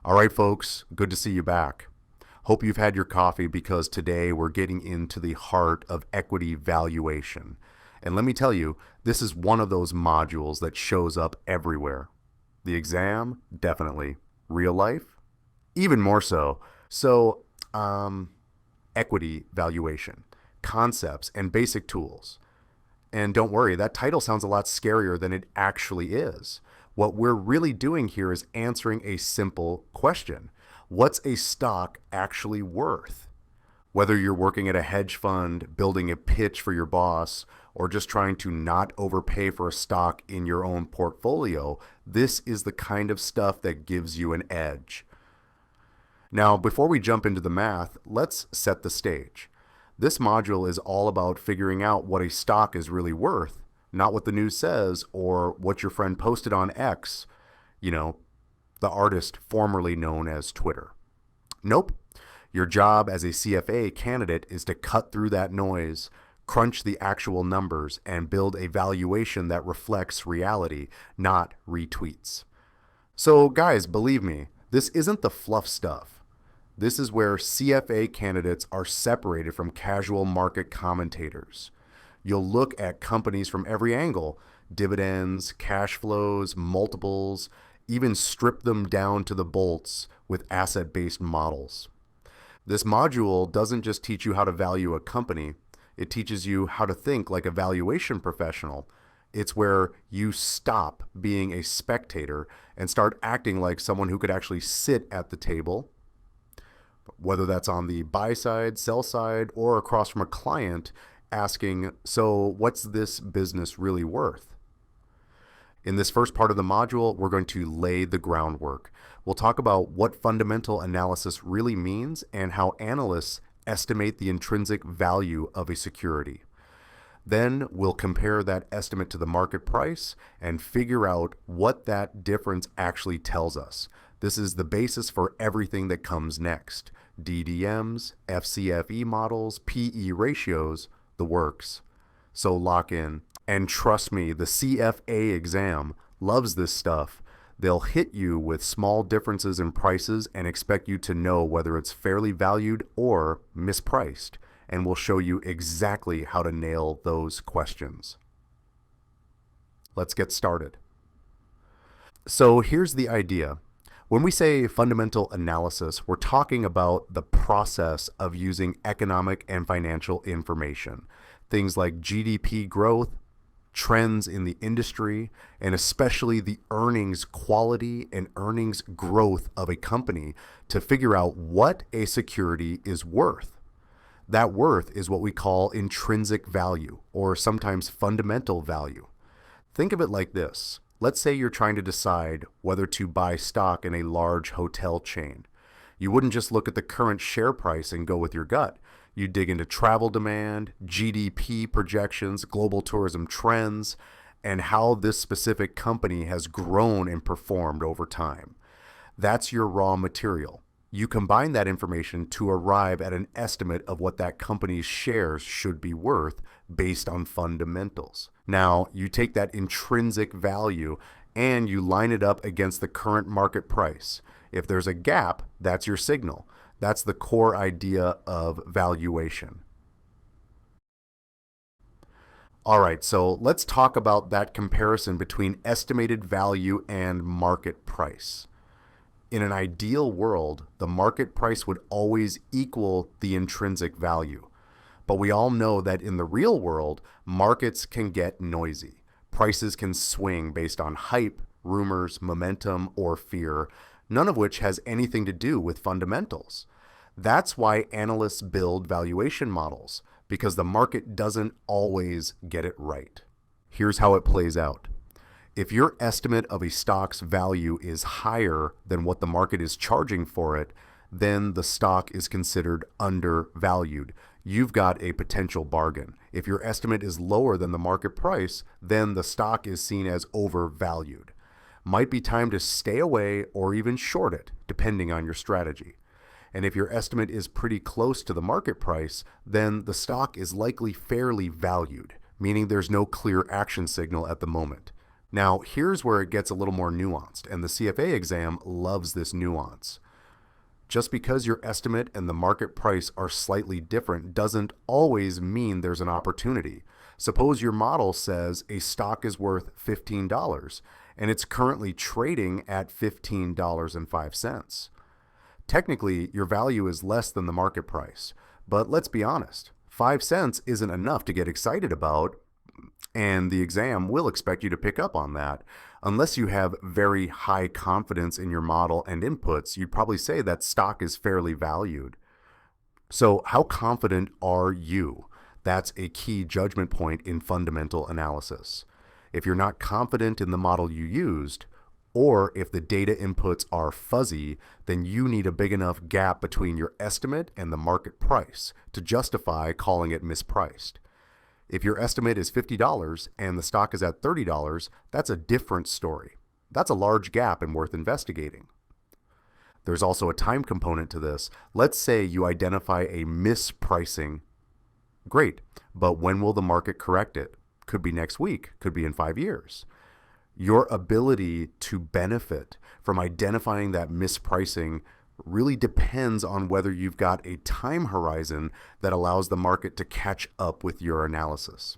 All right, folks, good to see you back. Hope you've had your coffee because today we're getting into the heart of equity valuation. And let me tell you, this is one of those modules that shows up everywhere. The exam, definitely. Real life, even more so. So, equity valuation, concepts, and basic tools. And don't worry, that title sounds a lot scarier than it actually is. What we're really doing here is answering a simple question. What's a stock actually worth? Whether you're working at a hedge fund, building a pitch for your boss, or just trying to not overpay for a stock in your own portfolio, this is the kind of stuff that gives you an edge. Now, before we jump into the math, let's set the stage. This module is all about figuring out what a stock is really worth, not what the news says or what your friend posted on X, the artist formerly known as Twitter. Nope. Your job as a CFA candidate is to cut through that noise, crunch the actual numbers, and build a valuation that reflects reality, not retweets. So guys, believe me, this isn't the fluff stuff. This is where CFA candidates are separated from casual market commentators. You'll look at companies from every angle, dividends, cash flows, multiples, even strip them down to the bolts with asset-based models. This module doesn't just teach you how to value a company, it teaches you how to think like a valuation professional. It's where you stop being a spectator and start acting like someone who could actually sit at the table, whether that's on the buy side, sell side, or across from a client asking, so what's this business really worth? In this first part of the module, we're going to lay the groundwork. We'll talk about what fundamental analysis really means and how analysts estimate the intrinsic value of a security. Then we'll compare that estimate to the market price and figure out what that difference actually tells us. This is the basis for everything that comes next. DDMs, FCFE models, PE ratios, the works. So lock in. And trust me, the CFA exam loves this stuff. They'll hit you with small differences in prices and expect you to know whether it's fairly valued or mispriced. And we'll show you exactly how to nail those questions. Let's get started. So here's the idea. When we say fundamental analysis, we're talking about the process of using economic and financial information. Things like GDP growth, trends in the industry, and especially the earnings quality and earnings growth of a company to figure out what a security is worth. That worth is what we call intrinsic value, or sometimes fundamental value. Think of it like this. Let's say you're trying to decide whether to buy stock in a large hotel chain. You wouldn't just look at the current share price and go with your gut. You'd dig into travel demand, GDP projections, global tourism trends, and how this specific company has grown and performed over time. That's your raw material. You combine that information to arrive at an estimate of what that company's shares should be worth based on fundamentals. Now, you take that intrinsic value and you line it up against the current market price. If there's a gap, that's your signal. That's the core idea of valuation. All right, so let's talk about that comparison between estimated value and market price. In an ideal world, the market price would always equal the intrinsic value. But we all know that in the real world, markets can get noisy. Prices can swing based on hype, rumors, momentum, or fear, none of which has anything to do with fundamentals. That's why analysts build valuation models, because the market doesn't always get it right. Here's how it plays out. If your estimate of a stock's value is higher than what the market is charging for it, then the stock is considered undervalued. You've got a potential bargain. If your estimate is lower than the market price, then the stock is seen as overvalued. Might be time to stay away or even short it, depending on your strategy. And if your estimate is pretty close to the market price, then the stock is likely fairly valued, meaning there's no clear action signal at the moment. Now, here's where it gets a little more nuanced, and the CFA exam loves this nuance. Just because your estimate and the market price are slightly different doesn't always mean there's an opportunity. Suppose your model says a stock is worth $15 and it's currently trading at $15.05. Technically, your value is less than the market price, but let's be honest, 5 cents isn't enough to get excited about, and the exam will expect you to pick up on that. Unless you have very high confidence in your model and inputs, you'd probably say that stock is fairly valued. So, how confident are you? That's a key judgment point in fundamental analysis. If you're not confident in the model you used, or if the data inputs are fuzzy, then you need a big enough gap between your estimate and the market price to justify calling it mispriced. If your estimate is $50 and the stock is at $30, that's a different story. That's a large gap and worth investigating. There's also a time component to this. Let's say you identify a mispricing. Great, but when will the market correct it? Could be next week, could be in 5 years. Your ability to benefit from identifying that mispricing really depends on whether you've got a time horizon that allows the market to catch up with your analysis.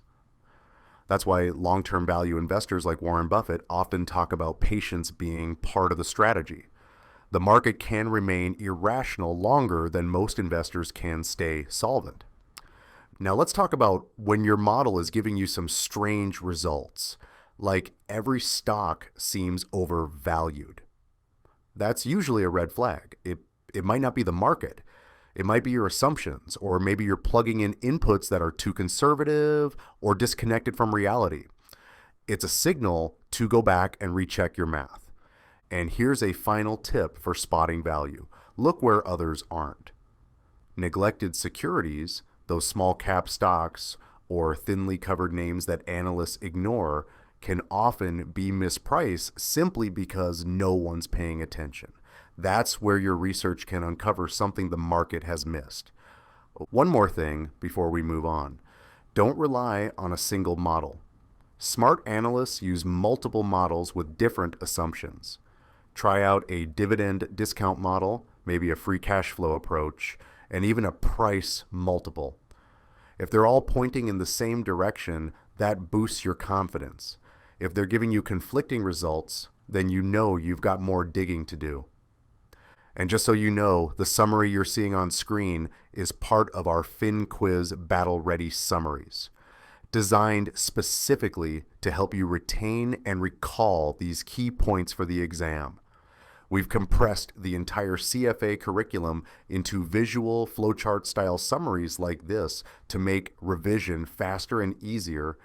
That's why long-term value investors like Warren Buffett often talk about patience being part of the strategy. The market can remain irrational longer than most investors can stay solvent. Now let's talk about when your model is giving you some strange results, like every stock seems overvalued. That's usually a red flag. It might not be the market. It might be your assumptions, or maybe you're plugging in inputs that are too conservative or disconnected from reality. It's a signal to go back and recheck your math. And here's a final tip for spotting value. Look where others aren't. Neglected securities, those small cap stocks or thinly covered names that analysts ignore, can often be mispriced simply because no one's paying attention. That's where your research can uncover something the market has missed. One more thing before we move on. Don't rely on a single model. Smart analysts use multiple models with different assumptions. Try out a dividend discount model, maybe a free cash flow approach, and even a price multiple. If they're all pointing in the same direction, that boosts your confidence. If they're giving you conflicting results, then you know you've got more digging to do. And just so you know, the summary you're seeing on screen is part of our FinQuiz Battle Ready Summaries, designed specifically to help you retain and recall these key points for the exam. We've compressed the entire CFA curriculum into visual flowchart style summaries like this to make revision faster and easier.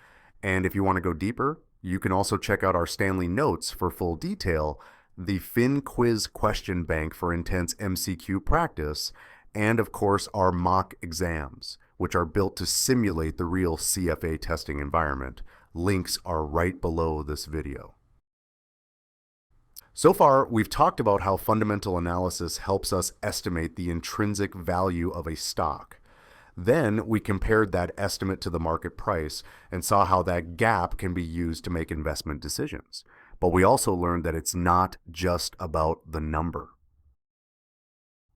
And if you want to go deeper, you can also check out our Stanley Notes for full detail, the FinQuiz question bank for intense MCQ practice, and of course our mock exams, which are built to simulate the real CFA testing environment. Links are right below this video. So far, we've talked about how fundamental analysis helps us estimate the intrinsic value of a stock. Then we compared that estimate to the market price and saw how that gap can be used to make investment decisions. But we also learned that it's not just about the number.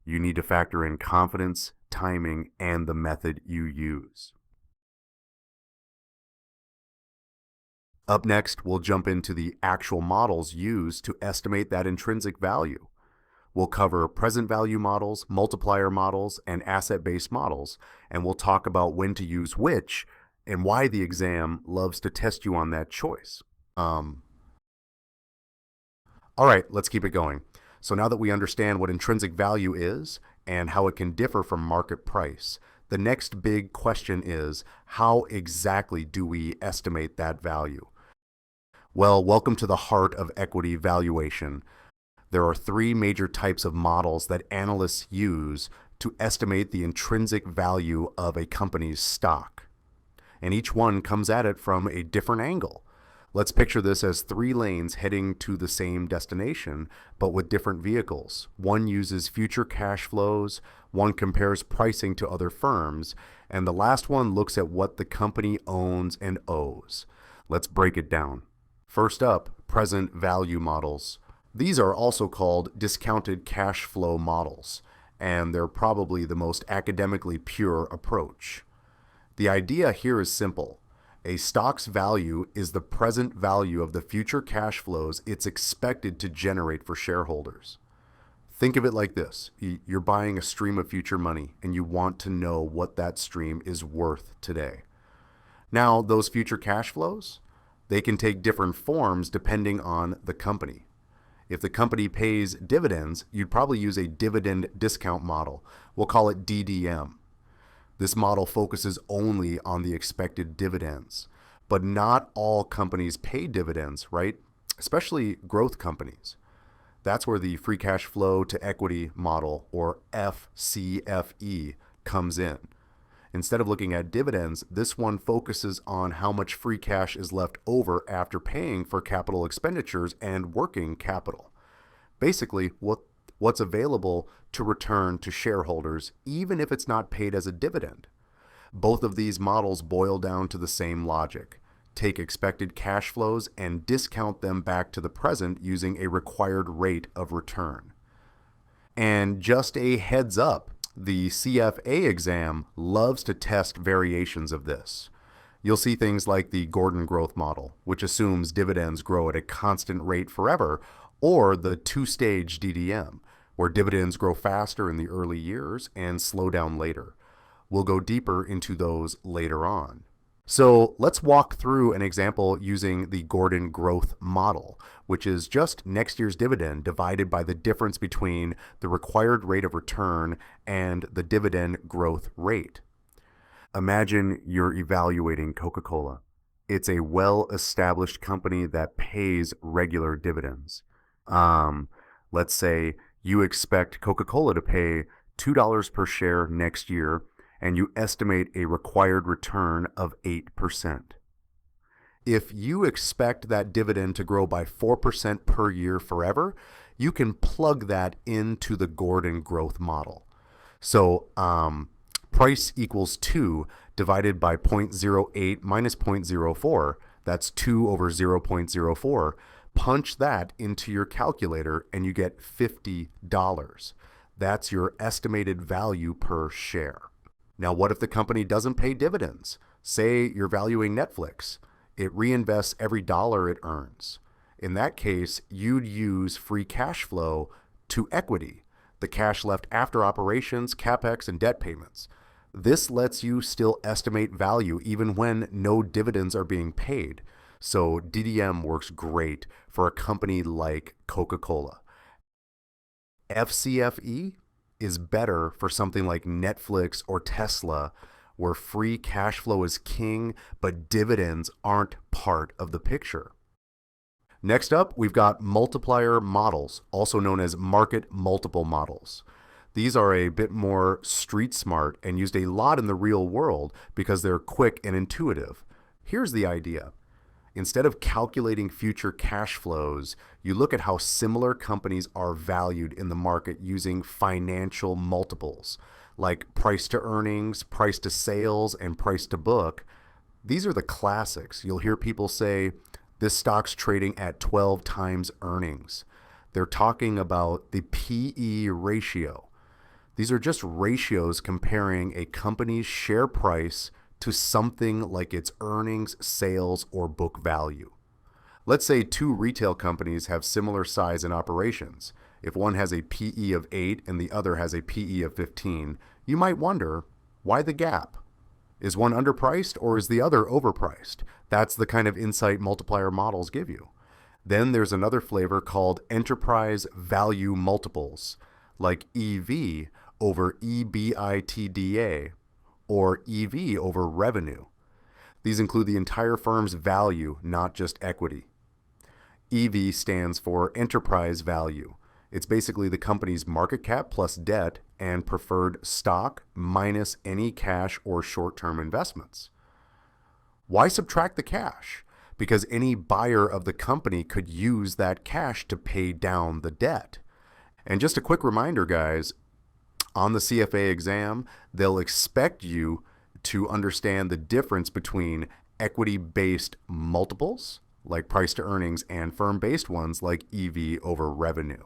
You need to factor in confidence, timing, and the method you use. Up next, we'll jump into the actual models used to estimate that intrinsic value. We'll cover present value models, multiplier models, and asset-based models, and we'll talk about when to use which and why the exam loves to test you on that choice. All right, let's keep it going. So now that we understand what intrinsic value is and how it can differ from market price, the next big question is, how exactly do we estimate that value? Well, welcome to the heart of equity valuation. There are three major types of models that analysts use to estimate the intrinsic value of a company's stock. And each one comes at it from a different angle. Let's picture this as three lanes heading to the same destination, but with different vehicles. One uses future cash flows, one compares pricing to other firms, and the last one looks at what the company owns and owes. Let's break it down. First up, present value models. These are also called discounted cash flow models, and they're probably the most academically pure approach. The idea here is simple. A stock's value is the present value of the future cash flows it's expected to generate for shareholders. Think of it like this. You're buying a stream of future money, and you want to know what that stream is worth today. Now, those future cash flows, they can take different forms depending on the company. If the company pays dividends, you'd probably use a dividend discount model. We'll call it DDM. This model focuses only on the expected dividends, but not all companies pay dividends, right? Especially growth companies. That's where the free cash flow to equity model, or FCFE, comes in. Instead of looking at dividends, this one focuses on how much free cash is left over after paying for capital expenditures and working capital. Basically, what's available to return to shareholders, even if it's not paid as a dividend. Both of these models boil down to the same logic. Take expected cash flows and discount them back to the present using a required rate of return. And just a heads up, the CFA exam loves to test variations of this. You'll see things like the Gordon growth model, which assumes dividends grow at a constant rate forever, or the two-stage DDM, where dividends grow faster in the early years and slow down later. We'll go deeper into those later on. So let's walk through an example using the Gordon growth model, which is just next year's dividend divided by the difference between the required rate of return and the dividend growth rate. Imagine you're evaluating Coca-Cola. It's a well-established company that pays regular dividends. Let's say you expect Coca-Cola to pay $2 per share next year, and you estimate a required return of 8%. If you expect that dividend to grow by 4% per year forever, you can plug that into the Gordon growth model. So price equals 2 divided by 0.08 minus 0.04, that's 2 over 0.04. Punch that into your calculator and you get $50. That's your estimated value per share. Now, what if the company doesn't pay dividends? Say you're valuing Netflix. It reinvests every dollar it earns. In that case, you'd use free cash flow to equity, the cash left after operations, CapEx, and debt payments. This lets you still estimate value even when no dividends are being paid. So DDM works great for a company like Coca-Cola. FCFE is better for something like Netflix or Tesla, where free cash flow is king, but dividends aren't part of the picture. Next up, we've got multiplier models, also known as market multiple models. These are a bit more street smart and used a lot in the real world because they're quick and intuitive. Here's the idea. Instead of calculating future cash flows, you look at how similar companies are valued in the market using financial multiples, like price to earnings, price to sales, and price to book. These are the classics. You'll hear people say, this stock's trading at 12 times earnings. They're talking about the PE ratio. These are just ratios comparing a company's share price to something like its earnings, sales, or book value. Let's say two retail companies have similar size and operations. If one has a PE of 8 and the other has a PE of 15, you might wonder, why the gap? Is one underpriced or is the other overpriced? That's the kind of insight multiplier models give you. Then there's another flavor called enterprise value multiples, like EV over EBITDA, or EV over revenue. These include the entire firm's value, not just equity. EV stands for enterprise value. It's basically the company's market cap plus debt and preferred stock minus any cash or short-term investments. Why subtract the cash? Because any buyer of the company could use that cash to pay down the debt. And just a quick reminder, guys, on the CFA exam, they'll expect you to understand the difference between equity-based multiples like price to earnings, and firm-based ones like EV over revenue.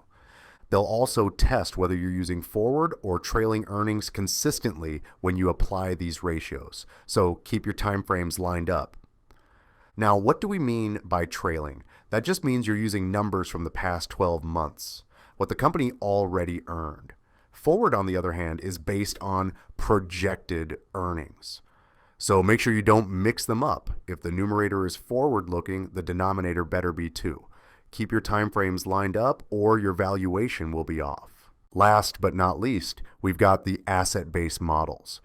They'll also test whether you're using forward or trailing earnings consistently when you apply these ratios. So keep your timeframes lined up. Now, what do we mean by trailing? That just means you're using numbers from the past 12 months, what the company already earned. Forward, on the other hand, is based on projected earnings. So make sure you don't mix them up. If the numerator is forward-looking, the denominator better be too. Keep your timeframes lined up or your valuation will be off. Last but not least, we've got the asset-based models.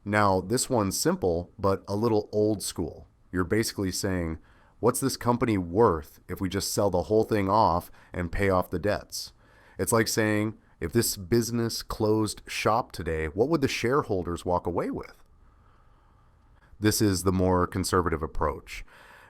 Now, this one's simple, but a little old school. You're basically saying, what's this company worth if we just sell the whole thing off and pay off the debts? It's like saying, if this business closed shop today, what would the shareholders walk away with? This is the more conservative approach.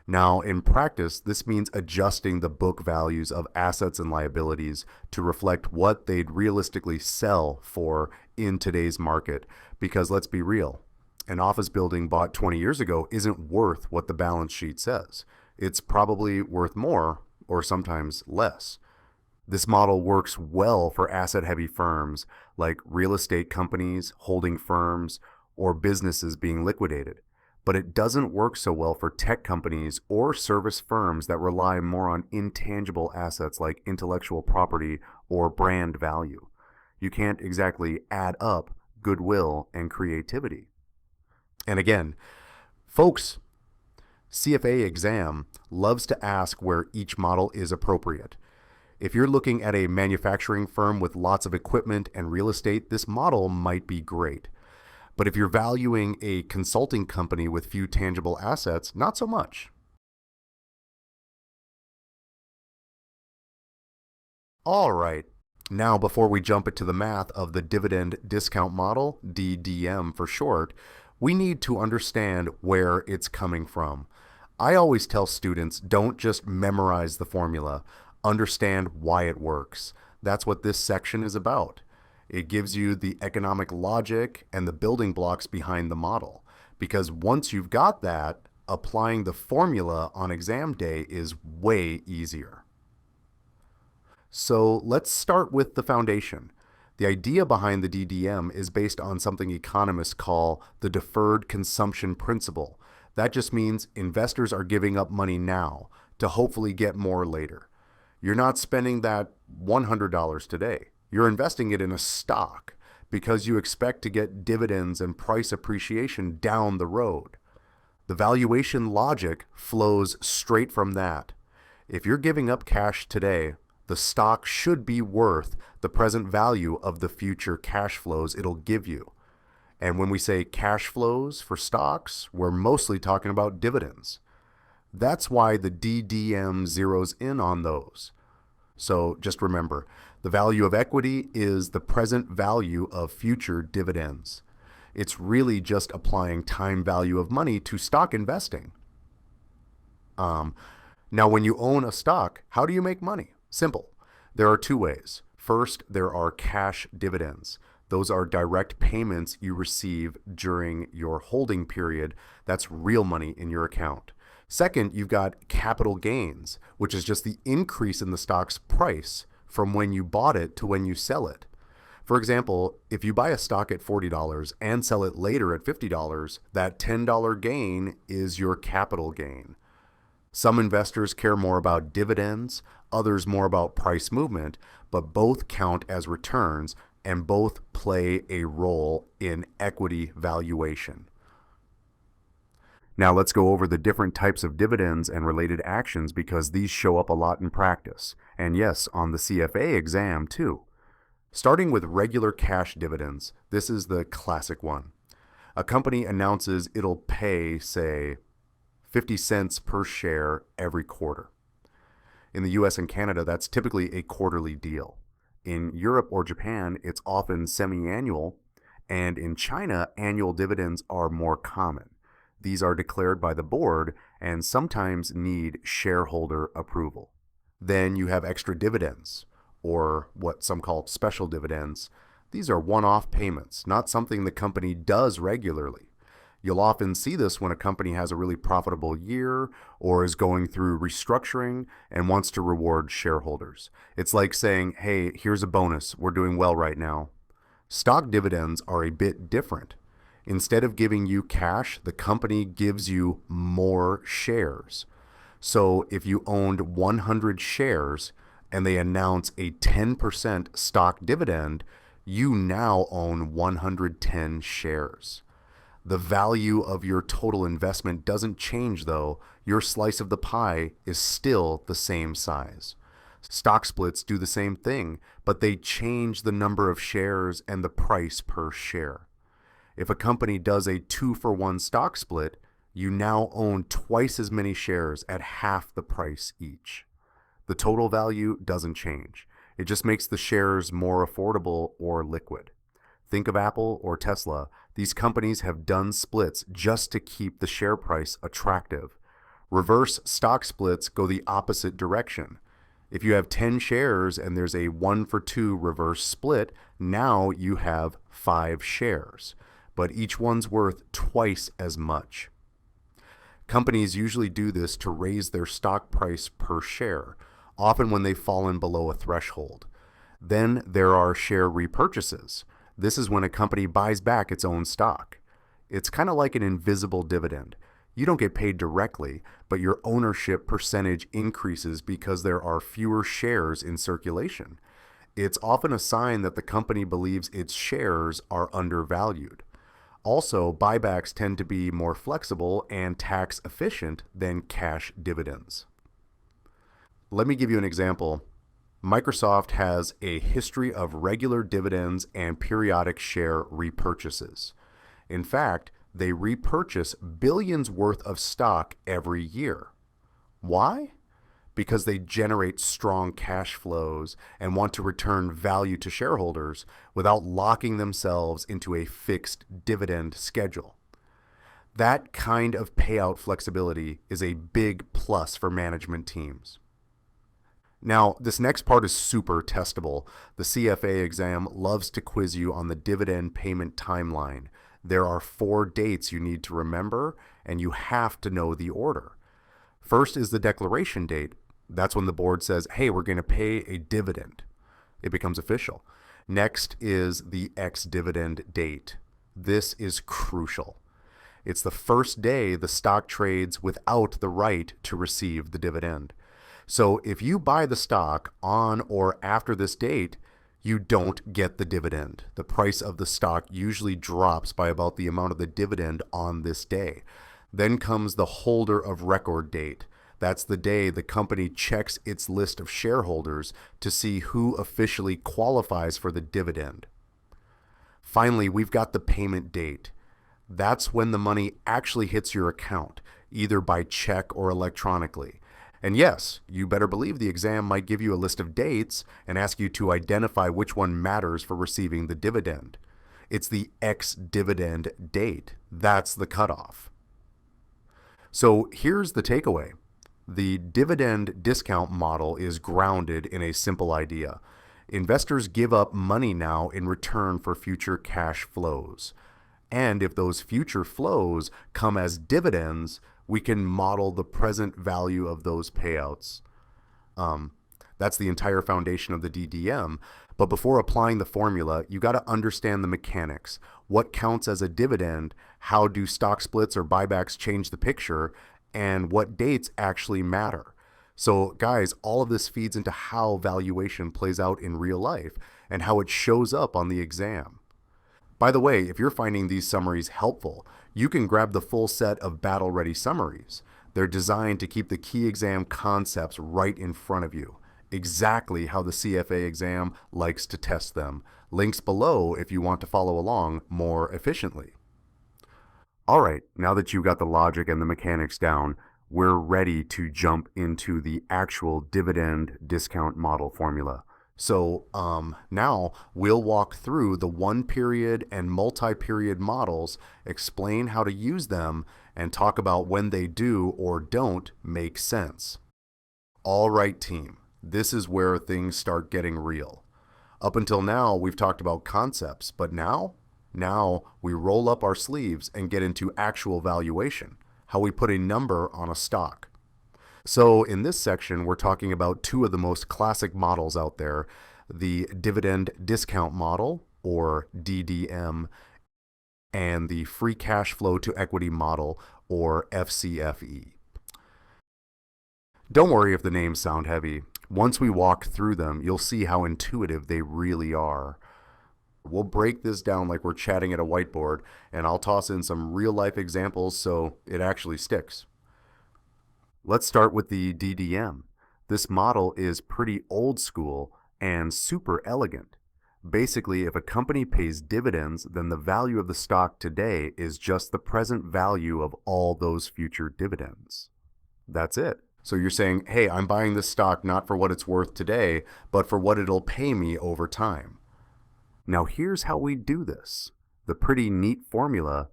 Now, in practice, this means adjusting the book values of assets and liabilities to reflect what they'd realistically sell for in today's market. Because let's be real, an office building bought 20 years ago isn't worth what the balance sheet says. It's probably worth more or sometimes less. This model works well for asset-heavy firms like real estate companies, holding firms, or businesses being liquidated. But it doesn't work so well for tech companies or service firms that rely more on intangible assets like intellectual property or brand value. You can't exactly add up goodwill and creativity. And again, folks, CFA exam loves to ask where each model is appropriate. If you're looking at a manufacturing firm with lots of equipment and real estate, this model might be great. But if you're valuing a consulting company with few tangible assets, not so much. All right, now before we jump into the math of the dividend discount model, DDM for short, we need to understand where it's coming from. I always tell students, don't just memorize the formula, understand why it works. That's what this section is about. It gives you the economic logic and the building blocks behind the model. Because once you've got that, applying the formula on exam day is way easier. So let's start with the foundation. The idea behind the DDM is based on something economists call the deferred consumption principle. That just means investors are giving up money now to hopefully get more later. You're not spending that $100 today. You're investing it in a stock because you expect to get dividends and price appreciation down the road. The valuation logic flows straight from that. If you're giving up cash today, the stock should be worth the present value of the future cash flows it'll give you. And when we say cash flows for stocks, we're mostly talking about dividends. That's why the DDM zeroes in on those. So just remember, the value of equity is the present value of future dividends. It's really just applying time value of money to stock investing. Now, when you own a stock, how do you make money? Simple. There are two ways. First, there are cash dividends. Those are direct payments you receive during your holding period. That's real money in your account. Second, you've got capital gains, which is just the increase in the stock's price from when you bought it to when you sell it. For example, if you buy a stock at $40 and sell it later at $50, that $10 gain is your capital gain. Some investors care more about dividends, others more about price movement, but both count as returns and both play a role in equity valuation. Now let's go over the different types of dividends and related actions because these show up a lot in practice. And yes, on the CFA exam too. Starting with regular cash dividends, this is the classic one. A company announces it'll pay, say, 50 cents per share every quarter. In the US and Canada, that's typically a quarterly deal. In Europe or Japan, it's often semi-annual, and in China, annual dividends are more common. These are declared by the board and sometimes need shareholder approval. Then you have extra dividends, or what some call special dividends. These are one-off payments, not something the company does regularly. You'll often see this when a company has a really profitable year or is going through restructuring and wants to reward shareholders. It's like saying, hey, here's a bonus. We're doing well right now. Stock dividends are a bit different. Instead of giving you cash, the company gives you more shares. So if you owned 100 shares and they announce a 10% stock dividend, you now own 110 shares. The value of your total investment doesn't change though. Your slice of the pie is still the same size. Stock splits do the same thing, but they change the number of shares and the price per share. If a company does a 2-for-1 stock split, you now own twice as many shares at half the price each. The total value doesn't change. It just makes the shares more affordable or liquid. Think of Apple or Tesla. These companies have done splits just to keep the share price attractive. Reverse stock splits go the opposite direction. If you have 10 shares and there's a 1-for-2 reverse split, now you have 5 shares, but each one's worth twice as much. Companies usually do this to raise their stock price per share, often when they've fallen below a threshold. Then there are share repurchases. This is when a company buys back its own stock. It's kind of like an invisible dividend. You don't get paid directly, but your ownership percentage increases because there are fewer shares in circulation. It's often a sign that the company believes its shares are undervalued. Also, buybacks tend to be more flexible and tax efficient than cash dividends. Let me give you an example. Microsoft has a history of regular dividends and periodic share repurchases. In fact, they repurchase billions worth of stock every year. Why? Because they generate strong cash flows and want to return value to shareholders without locking themselves into a fixed dividend schedule. That kind of payout flexibility is a big plus for management teams. Now, this next part is super testable. The CFA exam loves to quiz you on the dividend payment timeline. There are 4 dates you need to remember, and you have to know the order. First is the declaration date. That's when the board says, hey, we're going to pay a dividend. It becomes official. Next is the ex-dividend date. This is crucial. It's the first day the stock trades without the right to receive the dividend. So if you buy the stock on or after this date, you don't get the dividend. The price of the stock usually drops by about the amount of the dividend on this day. Then comes the holder of record date. That's the day the company checks its list of shareholders to see who officially qualifies for the dividend. Finally, we've got the payment date. That's when the money actually hits your account, either by check or electronically. And yes, you better believe the exam might give you a list of dates and ask you to identify which one matters for receiving the dividend. It's the ex-dividend date. That's the cutoff. So here's the takeaway. The dividend discount model is grounded in a simple idea. Investors give up money now in return for future cash flows. And if those future flows come as dividends, we can model the present value of those payouts. That's the entire foundation of the DDM. But before applying the formula, you got to understand the mechanics. What counts as a dividend? How do stock splits or buybacks change the picture? And what dates actually matter? So guys, all of this feeds into how valuation plays out in real life and how it shows up on the exam. By the way, if you're finding these summaries helpful, you can grab the full set of battle-ready summaries. They're designed to keep the key exam concepts right in front of you, exactly how the CFA exam likes to test them. Links below if you want to follow along more efficiently. All right, now that you've got the logic and the mechanics down, we're ready to jump into the actual dividend discount model formula. So now we'll walk through the 1-period and multi-period models, explain how to use them, and talk about when they do or don't make sense. All right, team, this is where things start getting real. Up until now, we've talked about concepts, but now Now we roll up our sleeves and get into actual valuation, how we put a number on a stock. So in this section, we're talking about two of the most classic models out there, the dividend discount model, or DDM, and the free cash flow to equity model, or FCFE. Don't worry if the names sound heavy. Once we walk through them, you'll see how intuitive they really are. We'll break this down like we're chatting at a whiteboard, and I'll toss in some real-life examples so it actually sticks. Let's start with the DDM. This model is pretty old school and super elegant. Basically, if a company pays dividends, then the value of the stock today is just the present value of all those future dividends. That's it. So you're saying, hey, I'm buying this stock not for what it's worth today, but for what it'll pay me over time. Now here's how we do this. The pretty neat formula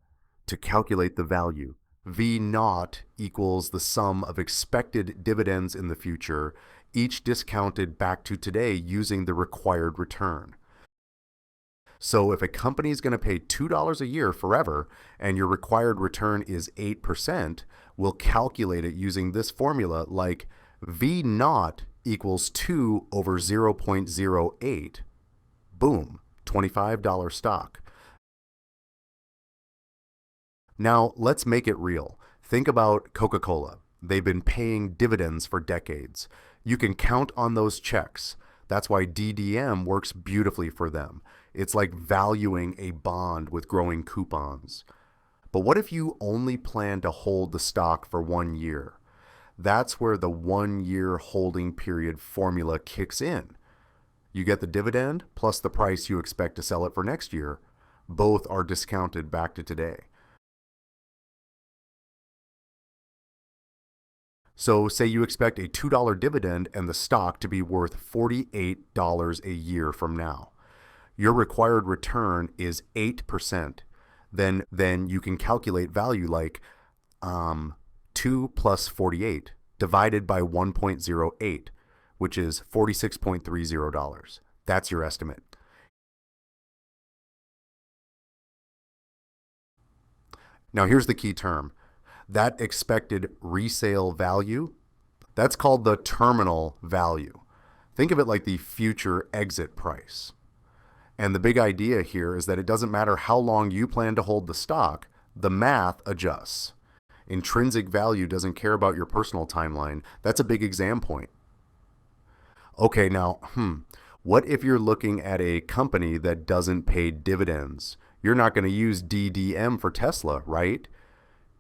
to calculate the value. V naught equals the sum of expected dividends in the future, each discounted back to today using the required return. So if a company is going to pay $2 a year forever and your required return is 8%, we'll calculate it using this formula like V naught equals 2 over 0.08. Boom, $25 stock. Now let's make it real. Think about Coca-Cola. They've been paying dividends for decades. You can count on those checks. That's why DDM works beautifully for them. It's like valuing a bond with growing coupons. But what if you only plan to hold the stock for 1 year? That's where the 1 year holding period formula kicks in. You get the dividend plus the price you expect to sell it for next year. Both are discounted back to today. So say you expect a $2 dividend and the stock to be worth $48 a year from now. Your required return is 8%. Then you can calculate value like 2 plus 48 divided by 1.08, which is $46.30. That's your estimate. Now here's the key term. That expected resale value, that's called the terminal value. Think of it like the future exit price. And the big idea here is that it doesn't matter how long you plan to hold the stock, the math adjusts. Intrinsic value doesn't care about your personal timeline. That's a big exam point. Okay, now, what if you're looking at a company that doesn't pay dividends? You're not going to use DDM for Tesla, right?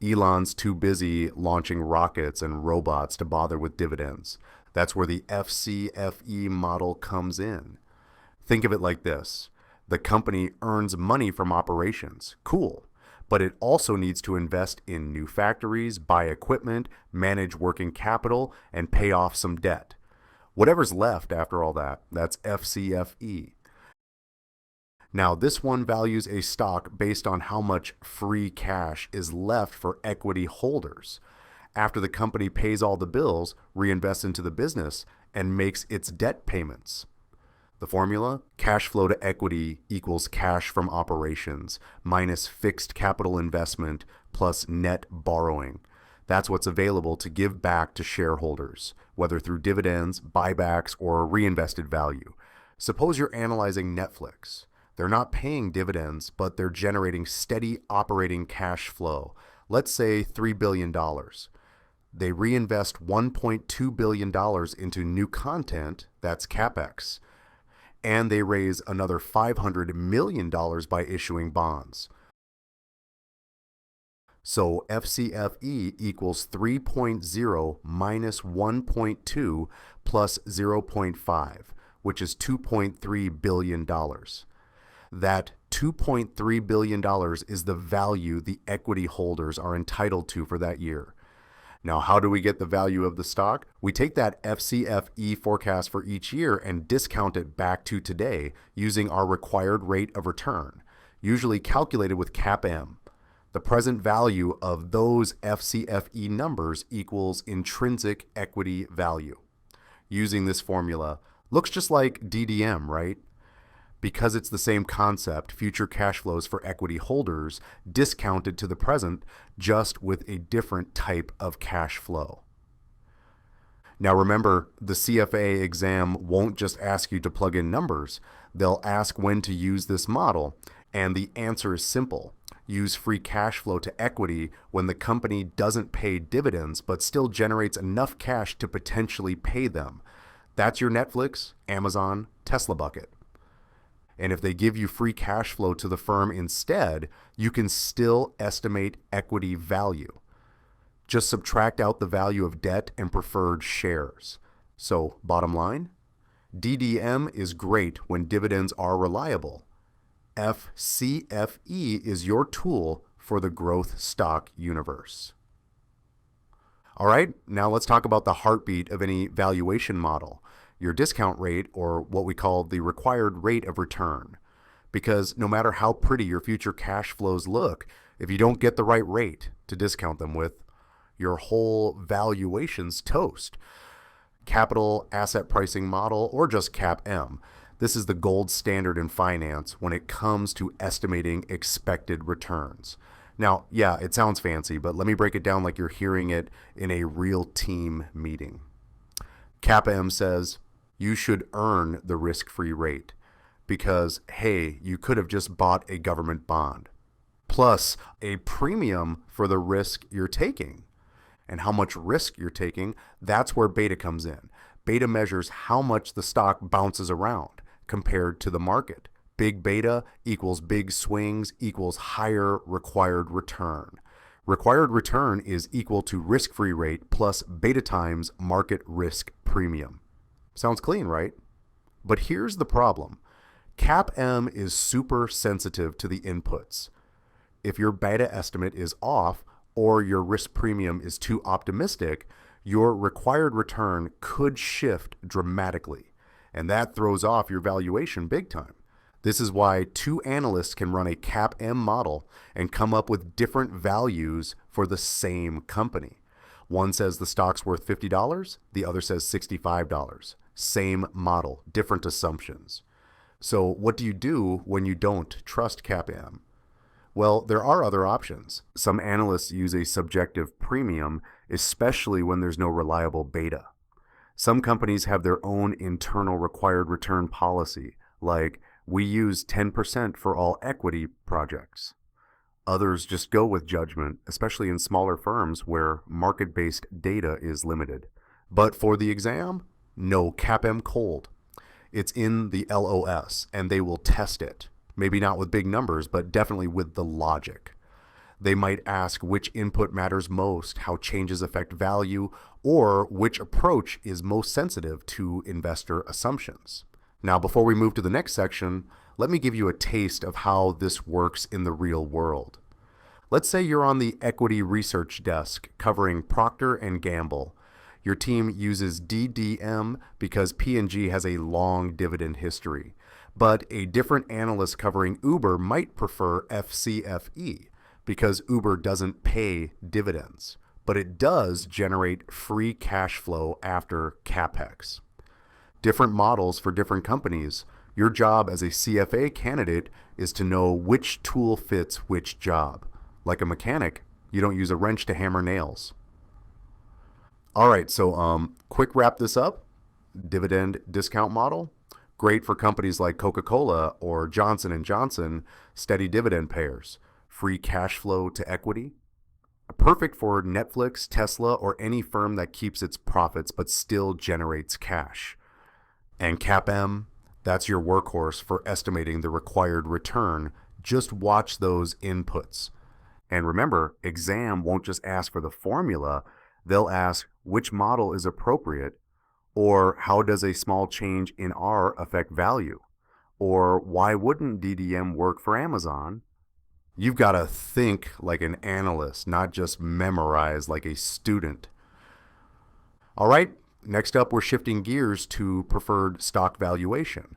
Elon's too busy launching rockets and robots to bother with dividends. That's where the FCFE model comes in. Think of it like this. The company earns money from operations. Cool. But it also needs to invest in new factories, buy equipment, manage working capital, and pay off some debt. Whatever's left after all that, that's FCFE. Now, this one values a stock based on how much free cash is left for equity holders after the company pays all the bills, reinvests into the business, and makes its debt payments. The formula, cash flow to equity equals cash from operations minus fixed capital investment plus net borrowing. That's what's available to give back to shareholders, whether through dividends, buybacks, or reinvested value. Suppose you're analyzing Netflix. They're not paying dividends, but they're generating steady operating cash flow. Let's say $3 billion. They reinvest $1.2 billion into new content, that's CapEx, and they raise another $500 million by issuing bonds. So FCFE equals 3.0 minus 1.2 plus 0.5, which is $2.3 billion. That $2.3 billion is the value the equity holders are entitled to for that year. Now, how do we get the value of the stock? We take that FCFE forecast for each year and discount it back to today using our required rate of return, usually calculated with CAPM. The present value of those FCFE numbers equals intrinsic equity value. Using this formula, looks just like DDM, right? Because it's the same concept, future cash flows for equity holders discounted to the present, just with a different type of cash flow. Now remember, the CFA exam won't just ask you to plug in numbers. They'll ask when to use this model, and the answer is simple. Use free cash flow to equity when the company doesn't pay dividends but still generates enough cash to potentially pay them. That's your Netflix, Amazon, Tesla bucket. And if they give you free cash flow to the firm instead, you can still estimate equity value. Just subtract out the value of debt and preferred shares. So, bottom line, DDM is great when dividends are reliable. FCFE is your tool for the growth stock universe. All right, now let's talk about the heartbeat of any valuation model, your discount rate, or what we call the required rate of return. Because no matter how pretty your future cash flows look, if you don't get the right rate to discount them with, your whole valuation's toast. Capital asset pricing model, or just CAPM. This is the gold standard in finance when it comes to estimating expected returns. Now, yeah, it sounds fancy, but let me break it down like you're hearing it in a real team meeting. CAPM says you should earn the risk-free rate because, hey, you could have just bought a government bond, plus a premium for the risk you're taking. And how much risk you're taking, that's where beta comes in. Beta measures how much the stock bounces around compared to the market. Big beta equals big swings equals higher required return. Required return is equal to risk-free rate plus beta times market risk premium. Sounds clean, right? But here's the problem. CAPM is super sensitive to the inputs. If your beta estimate is off or your risk premium is too optimistic, your required return could shift dramatically, and that throws off your valuation big time. This is why two analysts can run a CAPM model and come up with different values for the same company. One says the stock's worth $50, the other says $65. Same model, different assumptions. So what do you do when you don't trust CAPM? Well, there are other options. Some analysts use a subjective premium, especially when there's no reliable beta. Some companies have their own internal required return policy, like we use 10% for all equity projects. Others just go with judgment, especially in smaller firms where market-based data is limited. But for the exam, no CAPM cold. It's in the LOS, and they will test it. Maybe not with big numbers, but definitely with the logic. They might ask which input matters most, how changes affect value, or which approach is most sensitive to investor assumptions. Now, before we move to the next section, let me give you a taste of how this works in the real world. Let's say you're on the equity research desk covering Procter & Gamble. Your team uses DDM because P&G has a long dividend history. But a different analyst covering Uber might prefer FCFE because Uber doesn't pay dividends, but it does generate free cash flow after CapEx. Different models for different companies. Your job as a CFA candidate is to know which tool fits which job. Like a mechanic, you don't use a wrench to hammer nails. All right, so quick wrap this up. Dividend discount model. Great for companies like Coca-Cola or Johnson & Johnson, steady dividend payers. Free cash flow to equity. Perfect for Netflix, Tesla, or any firm that keeps its profits but still generates cash. And CAPM, that's your workhorse for estimating the required return. Just watch those inputs. And remember, exam won't just ask for the formula. They'll ask which model is appropriate, or how does a small change in R affect value? Or why wouldn't DDM work for Amazon? You've got to think like an analyst, not just memorize like a student. All right, next up we're shifting gears to preferred stock valuation.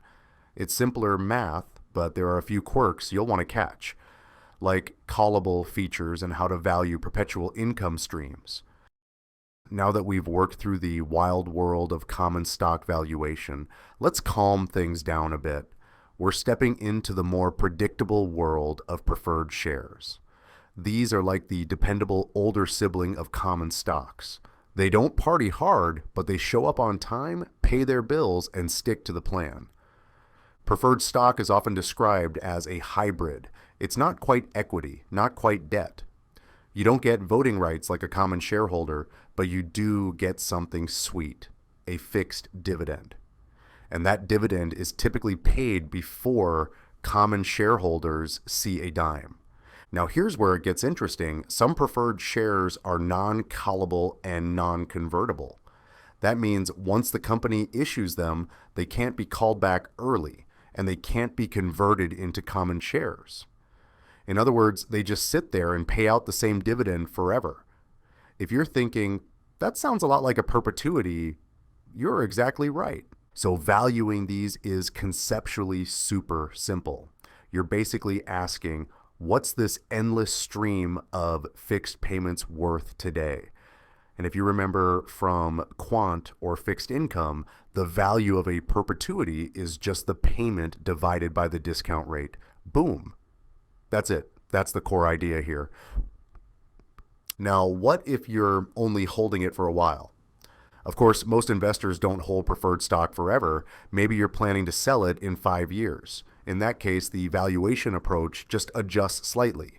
It's simpler math, but there are a few quirks you'll want to catch, like callable features and how to value perpetual income streams. Now that we've worked through the wild world of common stock valuation, let's calm things down a bit. we're stepping into the more predictable world of preferred shares. These are like the dependable older sibling of common stocks. They don't party hard, but they show up on time, pay their bills, and stick to the plan. Preferred stock is often described as a hybrid. It's not quite equity, not quite debt. You don't get voting rights like a common shareholder, but you do get something sweet, a fixed dividend. And that dividend is typically paid before common shareholders see a dime. Now here's where it gets interesting. Some preferred shares are non-callable and non-convertible. That means once the company issues them, they can't be called back early, and they can't be converted into common shares. In other words, they just sit there and pay out the same dividend forever. If you're thinking, that sounds a lot like a perpetuity, you're exactly right. So valuing these is conceptually super simple. You're basically asking, what's this endless stream of fixed payments worth today? And if you remember from quant or fixed income, the value of a perpetuity is just the payment divided by the discount rate. Boom. That's it. That's the core idea here. Now, what if you're only holding it for a while? Of course, most investors don't hold preferred stock forever. Maybe you're planning to sell it in 5 years. In that case, the valuation approach just adjusts slightly.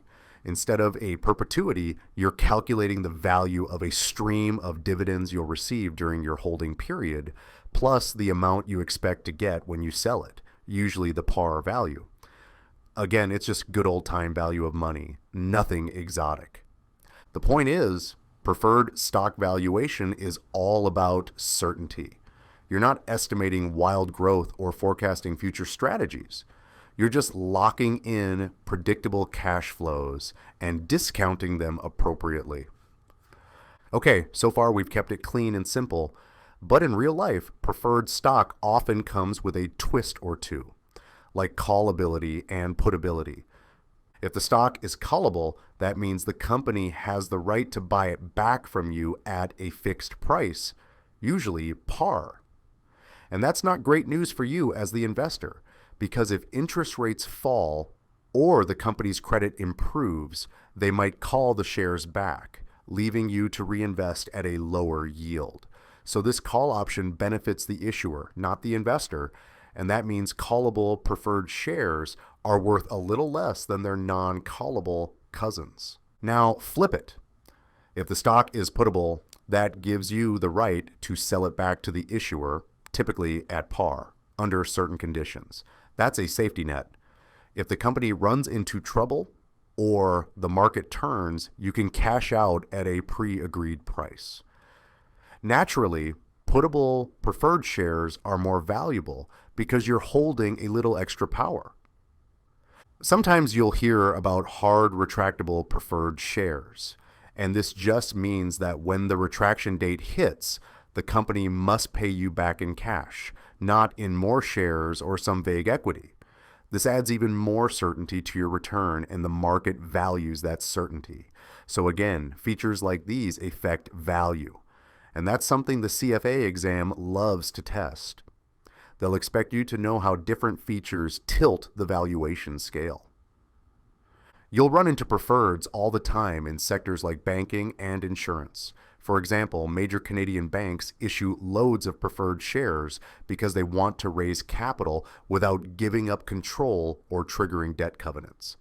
Instead of a perpetuity, you're calculating the value of a stream of dividends you'll receive during your holding period, plus the amount you expect to get when you sell it, usually the par value. Again, it's just good old time value of money, nothing exotic. The point is, preferred stock valuation is all about certainty. You're not estimating wild growth or forecasting future strategies. You're just locking in predictable cash flows and discounting them appropriately. Okay, so far we've kept it clean and simple, but in real life, preferred stock often comes with a twist or two, like callability and putability. If the stock is callable, that means the company has the right to buy it back from you at a fixed price, usually par. And that's not great news for you as the investor, because if interest rates fall or the company's credit improves, they might call the shares back, leaving you to reinvest at a lower yield. So this call option benefits the issuer, not the investor, and that means callable preferred shares are worth a little less than their non-callable cousins. Now flip it. If the stock is puttable, that gives you the right to sell it back to the issuer, typically at par, under certain conditions. That's a safety net. If the company runs into trouble or the market turns, you can cash out at a pre-agreed price. Naturally, puttable preferred shares are more valuable because you're holding a little extra power. Sometimes you'll hear about hard retractable preferred shares, and this just means that when the retraction date hits, the company must pay you back in cash, not in more shares or some vague equity. This adds even more certainty to your return, and the market values that certainty. So again, features like these affect value, and that's something the CFA exam loves to test. They'll expect you to know how different features tilt the valuation scale. You'll run into preferreds all the time in sectors like banking and insurance. For example, major Canadian banks issue loads of preferred shares because they want to raise capital without giving up control or triggering debt covenants.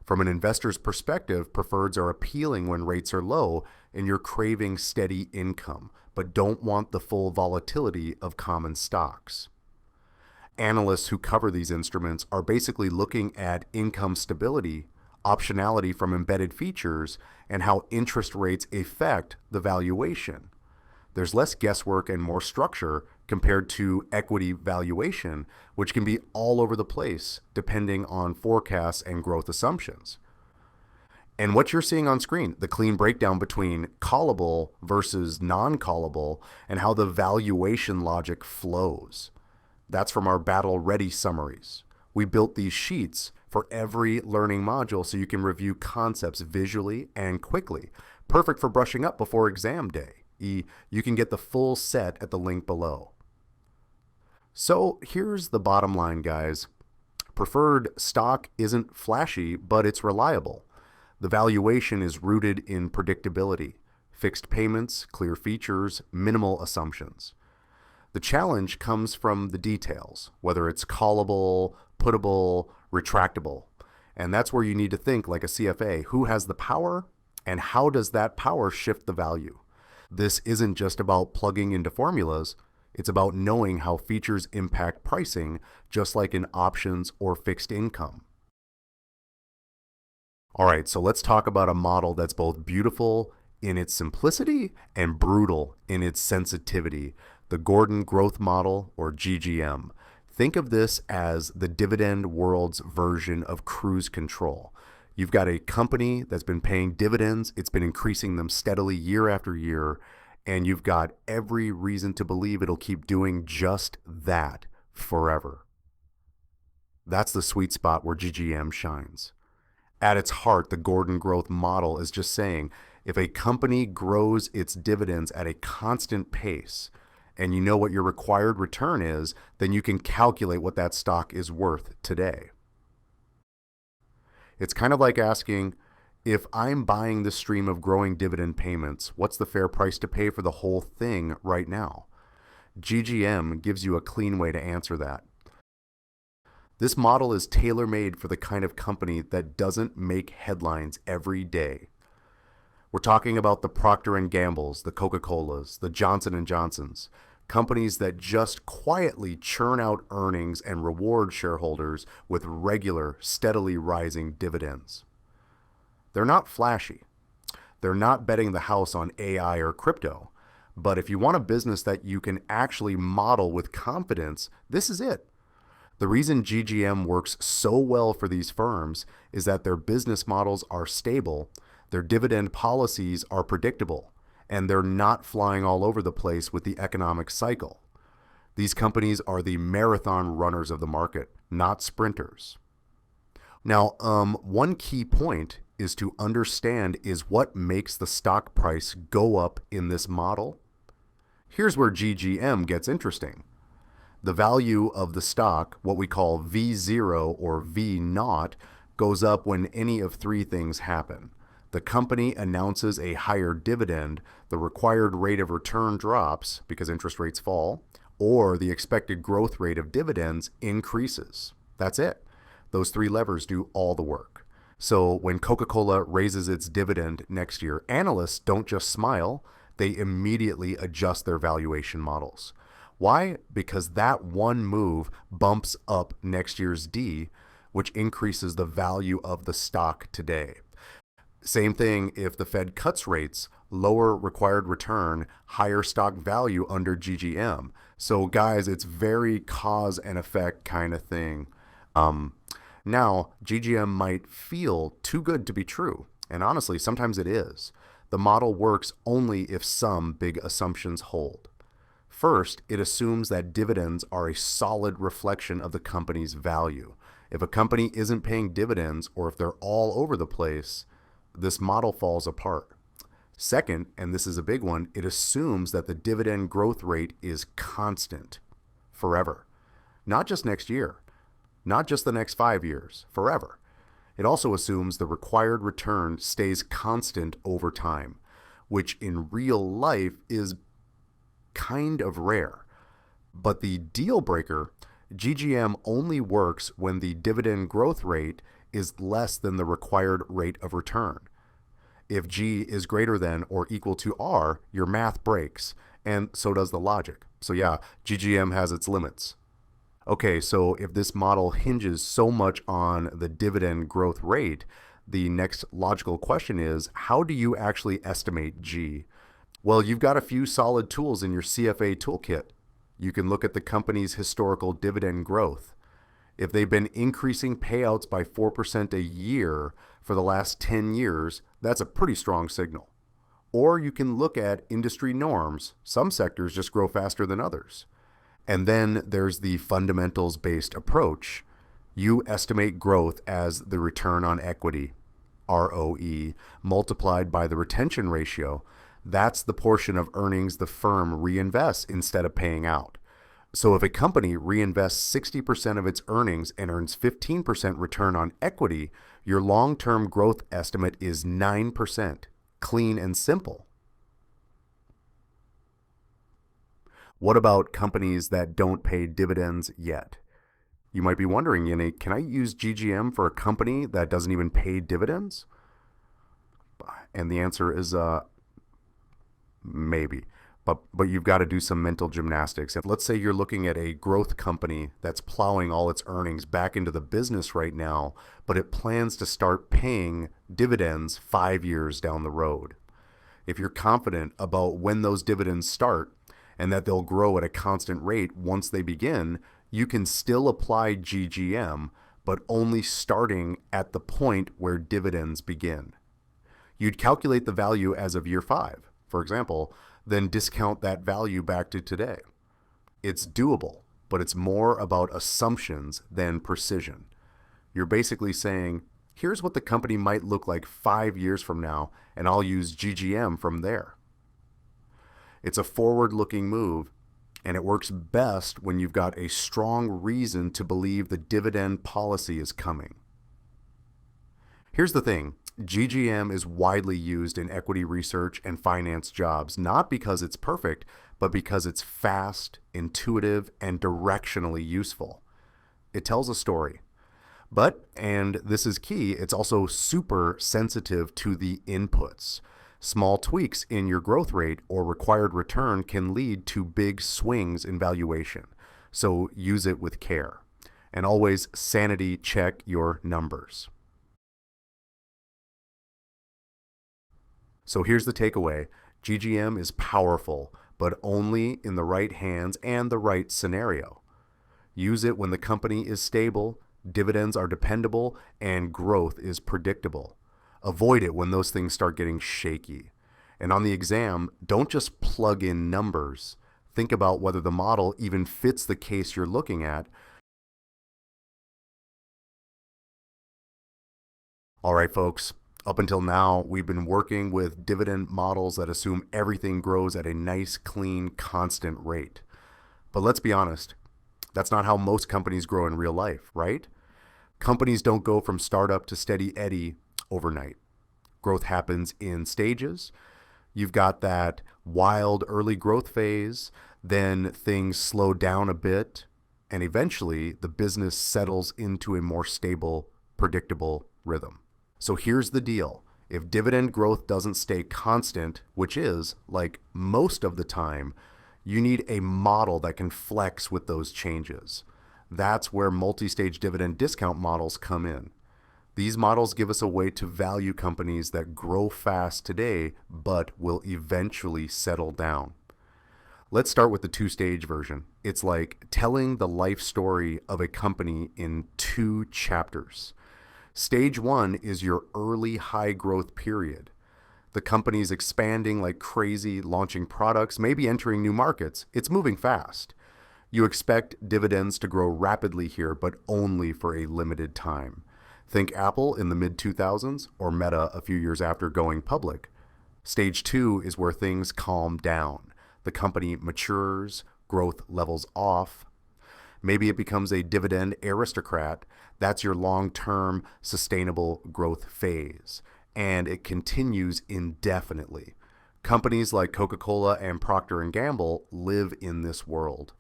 From an investor's perspective, preferreds are appealing when rates are low and you're craving steady income, but don't want the full volatility of common stocks. Analysts who cover these instruments are basically looking at income stability, optionality from embedded features, and how interest rates affect the valuation. There's less guesswork and more structure compared to equity valuation, which can be all over the place depending on forecasts and growth assumptions. And what you're seeing on screen, the clean breakdown between callable versus non-callable and how the valuation logic flows. That's from our Battle Ready summaries. We built these sheets for every learning module so you can review concepts visually and quickly. Perfect for brushing up before exam day. You can get the full set at the link below. So here's the bottom line, guys. Preferred stock isn't flashy, but it's reliable. The valuation is rooted in predictability, fixed payments, clear features, minimal assumptions. The challenge comes from the details, whether it's callable, puttable, retractable. And that's where you need to think like a CFA. Who has the power, and how does that power shift the value? This isn't just about plugging into formulas. It's about knowing how features impact pricing, just like in options or fixed income. All right, so let's talk about a model that's both beautiful in its simplicity and brutal in its sensitivity, the Gordon Growth Model, or GGM. Think of this as the dividend world's version of cruise control. You've got a company that's been paying dividends, it's been increasing them steadily year after year, and you've got every reason to believe it'll keep doing just that forever. That's the sweet spot where GGM shines. At its heart, the Gordon Growth Model is just saying, if a company grows its dividends at a constant pace, and you know what your required return is, then you can calculate what that stock is worth today. It's kind of like asking, if I'm buying the stream of growing dividend payments, what's the fair price to pay for the whole thing right now? GGM gives you a clean way to answer that. This model is tailor-made for the kind of company that doesn't make headlines every day. We're talking about the Procter & Gamble's, the Coca-Cola's, the Johnson & Johnson's, companies that just quietly churn out earnings and reward shareholders with regular, steadily rising dividends. They're not flashy. They're not betting the house on AI or crypto. But if you want a business that you can actually model with confidence, this is it. The reason GGM works so well for these firms is that their business models are stable, their dividend policies are predictable, and they're not flying all over the place with the economic cycle. These companies are the marathon runners of the market, not sprinters. Now, one key point is to understand is what makes the stock price go up in this model. Here's where GGM gets interesting. The value of the stock, what we call V0 or V0, goes up when any of three things happen. The company announces a higher dividend, the required rate of return drops because interest rates fall, or the expected growth rate of dividends increases. That's it. Those three levers do all the work. So when Coca-Cola raises its dividend next year, analysts don't just smile, they immediately adjust their valuation models. Why? Because that one move bumps up next year's D, which increases the value of the stock today. Same thing if the Fed cuts rates, lower required return, higher stock value under GGM. So guys, it's very cause and effect kind of thing. Now, GGM might feel too good to be true, and honestly, sometimes it is. The model works only if some big assumptions hold. First, it assumes that dividends are a solid reflection of the company's value. If a company isn't paying dividends, or if they're all over the place, this model falls apart. Second, and this is a big one, it assumes that the dividend growth rate is constant forever. Not just next year, not just the next 5 years, forever. It also assumes the required return stays constant over time, which in real life is kind of rare. But the deal breaker, GGM only works when the dividend growth rate is less than the required rate of return. If G is greater than or equal to R, your math breaks, and so does the logic. So yeah, GGM has its limits. Okay, so if this model hinges so much on the dividend growth rate, the next logical question is, how do you actually estimate G? Well, you've got a few solid tools in your CFA toolkit. You can look at the company's historical dividend growth. If they've been increasing payouts by 4% a year for the last 10 years, that's a pretty strong signal. Or you can look at industry norms. Some sectors just grow faster than others. And then there's the fundamentals-based approach. You estimate growth as the return on equity, ROE, multiplied by the retention ratio. That's the portion of earnings the firm reinvests instead of paying out. So if a company reinvests 60% of its earnings and earns 15% return on equity, your long-term growth estimate is 9%. Clean and simple. What about companies that don't pay dividends yet? You might be wondering, can I use GGM for a company that doesn't even pay dividends? And the answer is maybe. But you've got to do some mental gymnastics. And let's say you're looking at a growth company that's plowing all its earnings back into the business right now, but it plans to start paying dividends 5 years down the road. If you're confident about when those dividends start and that they'll grow at a constant rate once they begin, you can still apply GGM, but only starting at the point where dividends begin. You'd calculate the value as of year 5, for example, then discount that value back to today. It's doable, but it's more about assumptions than precision. You're basically saying, here's what the company might look like 5 years from now, and I'll use GGM from there. It's a forward-looking move, and it works best when you've got a strong reason to believe the dividend policy is coming. Here's the thing. GGM is widely used in equity research and finance jobs, not because it's perfect, but because it's fast, intuitive, and directionally useful. It tells a story. But, and this is key, it's also super sensitive to the inputs. Small tweaks in your growth rate or required return can lead to big swings in valuation. So use it with care. And always sanity check your numbers. So here's the takeaway. GGM is powerful, but only in the right hands and the right scenario. Use it when the company is stable, dividends are dependable, and growth is predictable. Avoid it when those things start getting shaky. And on the exam, don't just plug in numbers. Think about whether the model even fits the case you're looking at. All right, folks. Up until now, we've been working with dividend models that assume everything grows at a nice, clean, constant rate. But let's be honest, that's not how most companies grow in real life, right? Companies don't go from startup to steady Eddie overnight. Growth happens in stages. You've got that wild early growth phase, then things slow down a bit, and eventually the business settles into a more stable, predictable rhythm. So here's the deal. If dividend growth doesn't stay constant, which is like most of the time, you need a model that can flex with those changes. That's where multi-stage dividend discount models come in. These models give us a way to value companies that grow fast today, but will eventually settle down. Let's start with the two-stage version. It's like telling the life story of a company in 2 chapters. Stage 1 is your early high growth period. The company's expanding like crazy, launching products, maybe entering new markets. It's moving fast. You expect dividends to grow rapidly here, but only for a limited time. Think Apple in the mid-2000s or Meta a few years after going public. Stage 2 is where things calm down. The company matures, growth levels off. Maybe it becomes a dividend aristocrat. That's your long-term sustainable growth phase, and it continues indefinitely. Companies like Coca-Cola and Procter & Gamble live in this world.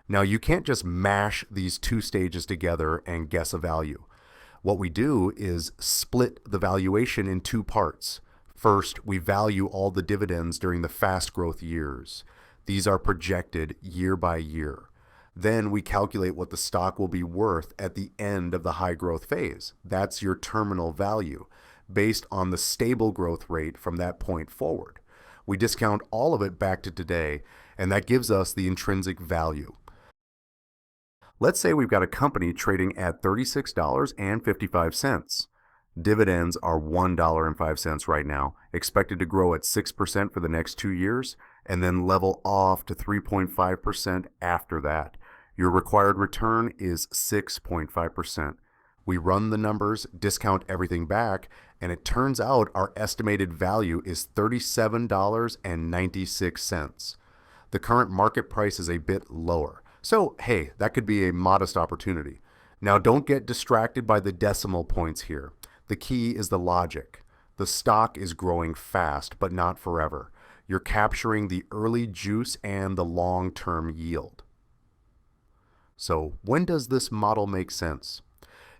Now, you can't just mash these 2 stages together and guess a value. What we do is split the valuation in 2 parts. First, we value all the dividends during the fast growth years. These are projected year by year. Then we calculate what the stock will be worth at the end of the high growth phase. That's your terminal value, based on the stable growth rate from that point forward. We discount all of it back to today, and that gives us the intrinsic value. Let's say we've got a company trading at $36.55. Dividends are $1.05 right now, expected to grow at 6% for the next 2 years, and then level off to 3.5% after that. Your required return is 6.5%. We run the numbers, discount everything back, and it turns out our estimated value is $37.96. The current market price is a bit lower, So, hey, that could be a modest opportunity. Now, don't get distracted by the decimal points here. The key is the logic. The stock is growing fast, but not forever. You're capturing the early juice and the long-term yield. So, when does this model make sense?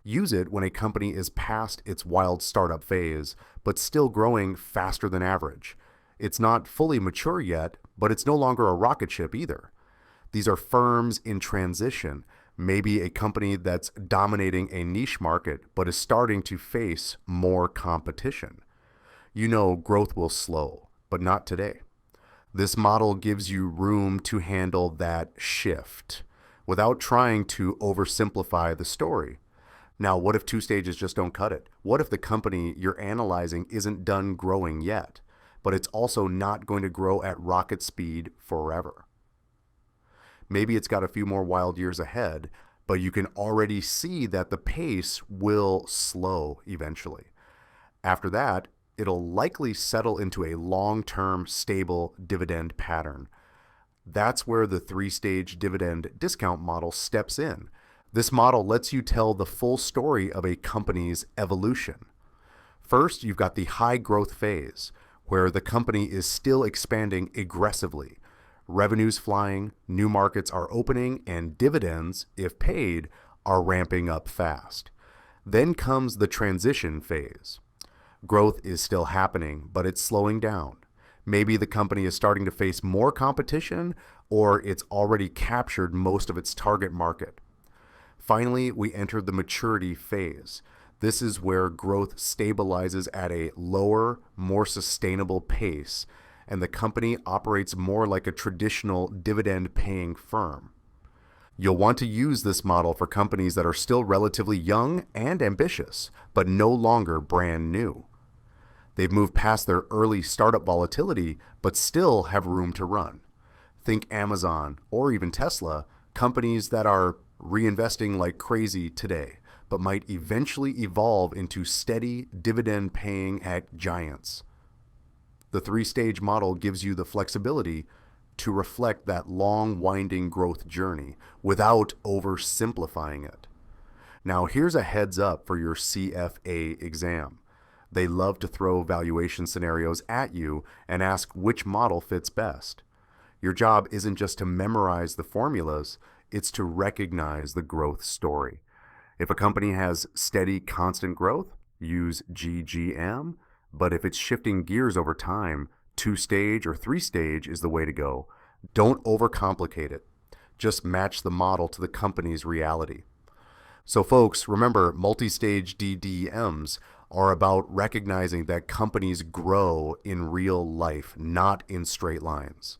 Use it when a company is past its wild startup phase, but still growing faster than average. It's not fully mature yet, but it's no longer a rocket ship either. These are firms in transition, maybe a company that's dominating a niche market, but is starting to face more competition. You know growth will slow, but not today. This model gives you room to handle that shift without trying to oversimplify the story. Now, what if 2 stages just don't cut it? What if the company you're analyzing isn't done growing yet, but it's also not going to grow at rocket speed forever? Maybe it's got a few more wild years ahead, but you can already see that the pace will slow eventually. After that, it'll likely settle into a long-term stable dividend pattern. That's where the 3-stage dividend discount model steps in. This model lets you tell the full story of a company's evolution. First, you've got the high growth phase, where the company is still expanding aggressively. Revenue's flying, new markets are opening, and dividends, if paid, are ramping up fast. Then comes the transition phase. Growth is still happening, but it's slowing down. Maybe the company is starting to face more competition, or it's already captured most of its target market. Finally, we enter the maturity phase. This is where growth stabilizes at a lower, more sustainable pace, and the company operates more like a traditional dividend-paying firm. You'll want to use this model for companies that are still relatively young and ambitious, but no longer brand new. They've moved past their early startup volatility, but still have room to run. Think Amazon or even Tesla, companies that are reinvesting like crazy today, but might eventually evolve into steady dividend-paying giants. The 3-stage model gives you the flexibility to reflect that long, winding growth journey without oversimplifying it. Now, here's a heads up for your CFA exam. They love to throw valuation scenarios at you and ask which model fits best. Your job isn't just to memorize the formulas, it's to recognize the growth story. If a company has steady, constant growth, use GGM. But if it's shifting gears over time, 2-stage or 3-stage is the way to go. Don't overcomplicate it. Just match the model to the company's reality. So folks, remember, multi-stage DDMs are about recognizing that companies grow in real life, not in straight lines.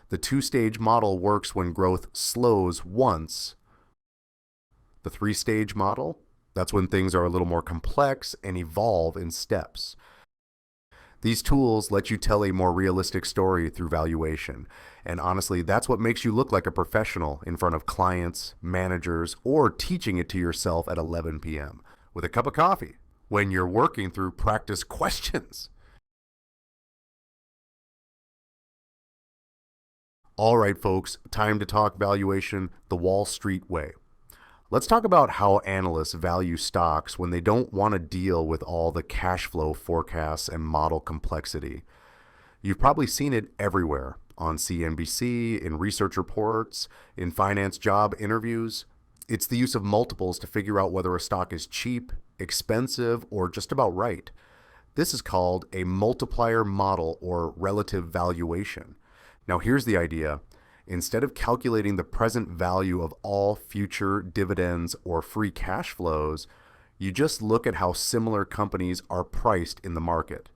The 2-stage model works when growth slows once. The 3-stage model, that's when things are a little more complex and evolve in steps. These tools let you tell a more realistic story through valuation. And honestly, that's what makes you look like a professional in front of clients, managers, or teaching it to yourself at 11 p.m. with a cup of coffee when you're working through practice questions. All right, folks, time to talk valuation the Wall Street way. Let's talk about how analysts value stocks when they don't want to deal with all the cash flow forecasts and model complexity. You've probably seen it everywhere, on CNBC, in research reports, in finance job interviews. It's the use of multiples to figure out whether a stock is cheap, expensive, or just about right. This is called a multiplier model or relative valuation. Now here's the idea. Instead of calculating the present value of all future dividends or free cash flows, you just look at how similar companies are priced in the market.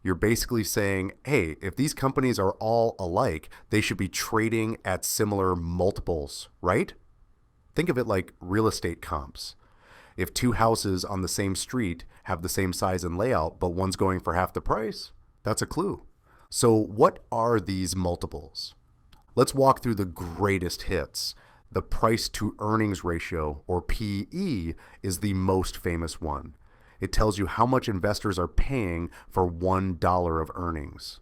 You're basically saying, hey, if these companies are all alike, they should be trading at similar multiples, right? Think of it like real estate comps. If 2 houses on the same street have the same size and layout, but one's going for half the price, that's a clue. So what are these multiples? Let's walk through the greatest hits. The price to earnings ratio, or PE, is the most famous one. It tells you how much investors are paying for $1 of earnings.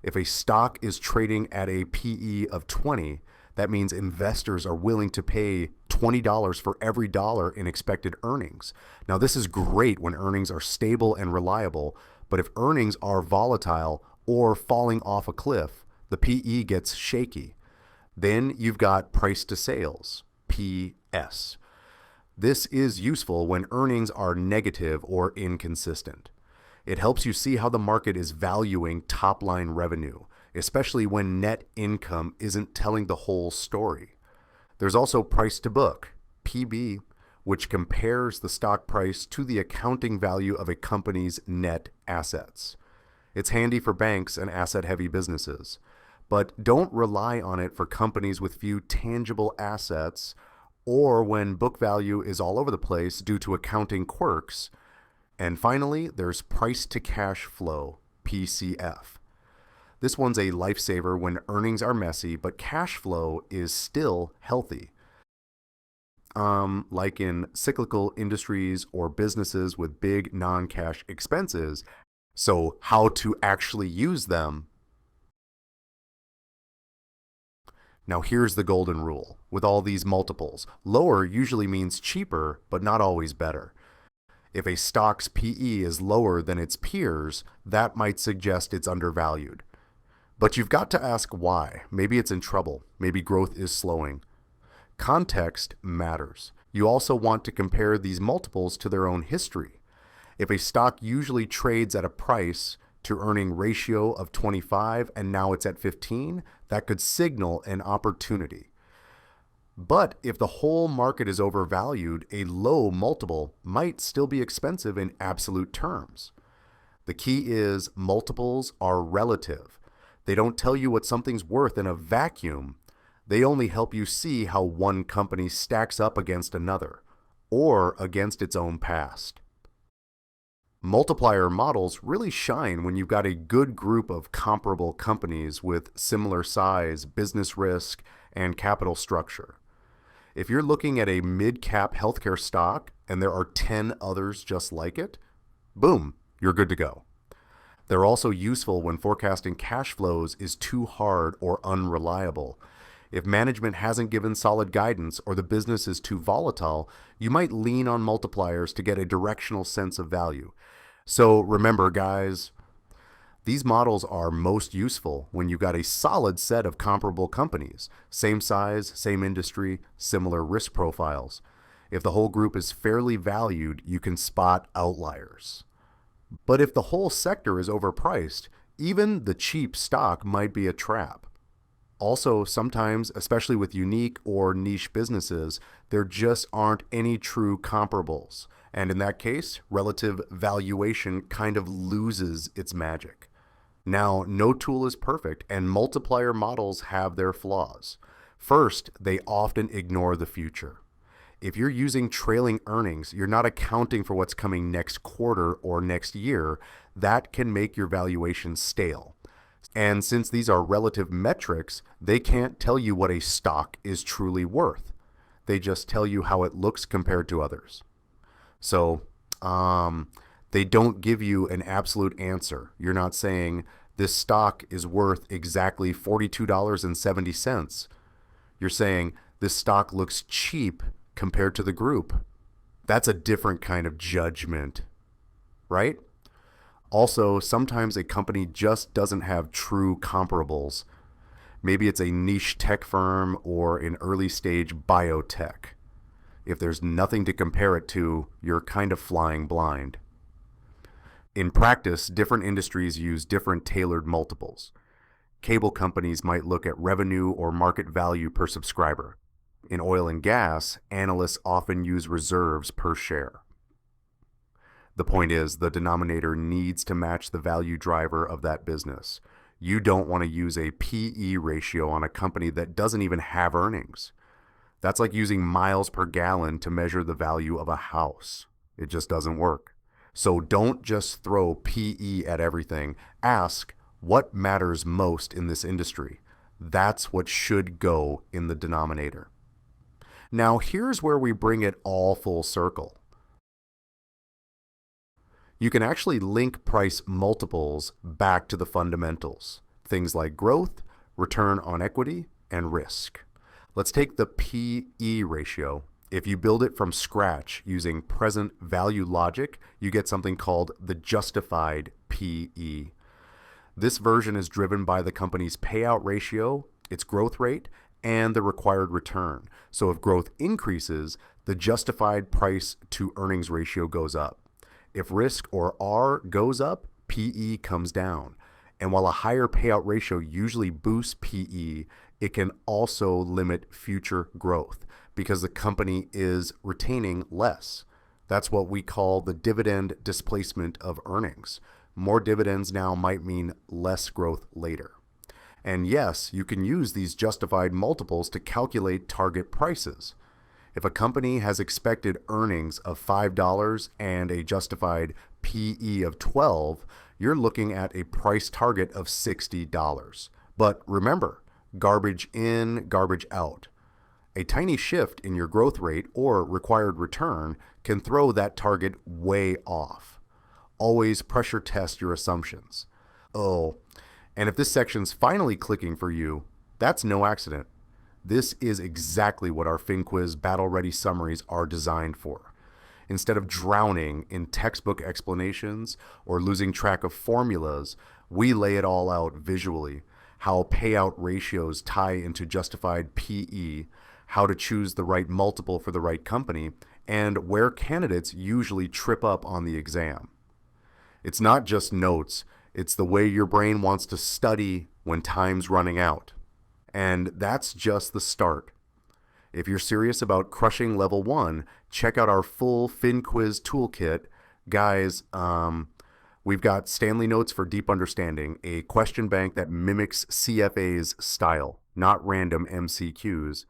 If a stock is trading at a PE of 20, That means investors are willing to pay $20 for every dollar in expected earnings. Now, this is great when earnings are stable and reliable, but if earnings are volatile or falling off a cliff, the PE gets shaky. Then you've got price to sales, PS. This is useful when earnings are negative or inconsistent. It helps you see how the market is valuing top-line revenue, especially when net income isn't telling the whole story. There's also price to book, PB, which compares the stock price to the accounting value of a company's net assets. It's handy for banks and asset-heavy businesses, but don't rely on it for companies with few tangible assets or when book value is all over the place due to accounting quirks. And finally, there's price to cash flow, PCF. This one's a lifesaver when earnings are messy, but cash flow is still healthy. Like in cyclical industries or businesses with big non-cash expenses. So how to actually use them. Now here's the golden rule. With all these multiples, lower usually means cheaper, but not always better. If a stock's PE is lower than its peers, that might suggest it's undervalued. But you've got to ask why. Maybe it's in trouble. Maybe growth is slowing. Context matters. You also want to compare these multiples to their own history. If a stock usually trades at a price to earning ratio of 25 and now it's at 15, that could signal an opportunity. But if the whole market is overvalued, a low multiple might still be expensive in absolute terms. The key is multiples are relative. They don't tell you what something's worth in a vacuum. They only help you see how one company stacks up against another, or against its own past. Multiplier models really shine when you've got a good group of comparable companies with similar size, business risk, and capital structure. If you're looking at a mid-cap healthcare stock and there are 10 others just like it, boom, you're good to go. They're also useful when forecasting cash flows is too hard or unreliable. If management hasn't given solid guidance or the business is too volatile, you might lean on multipliers to get a directional sense of value. So remember, guys, these models are most useful when you've got a solid set of comparable companies, same size, same industry, similar risk profiles. If the whole group is fairly valued, you can spot outliers. But if the whole sector is overpriced, even the cheap stock might be a trap. Also, sometimes, especially with unique or niche businesses, there just aren't any true comparables. And in that case, relative valuation kind of loses its magic. Now, no tool is perfect, and multiplier models have their flaws. First, they often ignore the future. If you're using trailing earnings, you're not accounting for what's coming next quarter or next year. That can make your valuation stale. And since these are relative metrics, they can't tell you what a stock is truly worth. They just tell you how it looks compared to others. So, they don't give you an absolute answer. You're not saying this stock is worth exactly $42.70. You're saying this stock looks cheap compared to the group. That's a different kind of judgment, right? Also, sometimes a company just doesn't have true comparables. Maybe it's a niche tech firm or an early stage biotech. If there's nothing to compare it to, you're kind of flying blind. In practice, different industries use different tailored multiples. Cable companies might look at revenue or market value per subscriber. In oil and gas, analysts often use reserves per share. The point is, the denominator needs to match the value driver of that business. You don't want to use a PE ratio on a company that doesn't even have earnings. That's like using miles per gallon to measure the value of a house. It just doesn't work. So don't just throw PE at everything. Ask, what matters most in this industry? That's what should go in the denominator. Now here's where we bring it all full circle. You can actually link price multiples back to the fundamentals, things like growth, return on equity, and risk. Let's take the PE ratio. If you build it from scratch using present value logic, you get something called the justified PE. This version is driven by the company's payout ratio, its growth rate, and the required return. So if growth increases, the justified price to earnings ratio goes up. If risk or R goes up, PE comes down. And while a higher payout ratio usually boosts PE, it can also limit future growth because the company is retaining less. That's what we call the dividend displacement of earnings. More dividends now might mean less growth later. And yes, you can use these justified multiples to calculate target prices. If a company has expected earnings of $5 and a justified PE of 12, you're looking at a price target of $60. But remember, garbage in, garbage out. A tiny shift in your growth rate or required return can throw that target way off. Always pressure test your assumptions. Oh, and if this section's finally clicking for you, that's no accident. This is exactly what our FinQuiz battle-ready summaries are designed for. Instead of drowning in textbook explanations or losing track of formulas, we lay it all out visually. How payout ratios tie into justified PE, how to choose the right multiple for the right company, and where candidates usually trip up on the exam. It's not just notes, it's the way your brain wants to study when time's running out. And that's just the start. If you're serious about crushing level 1, check out our full FinQuiz toolkit. Guys, we've got Stanley Notes for deep understanding, a question bank that mimics CFA's style, not random MCQs,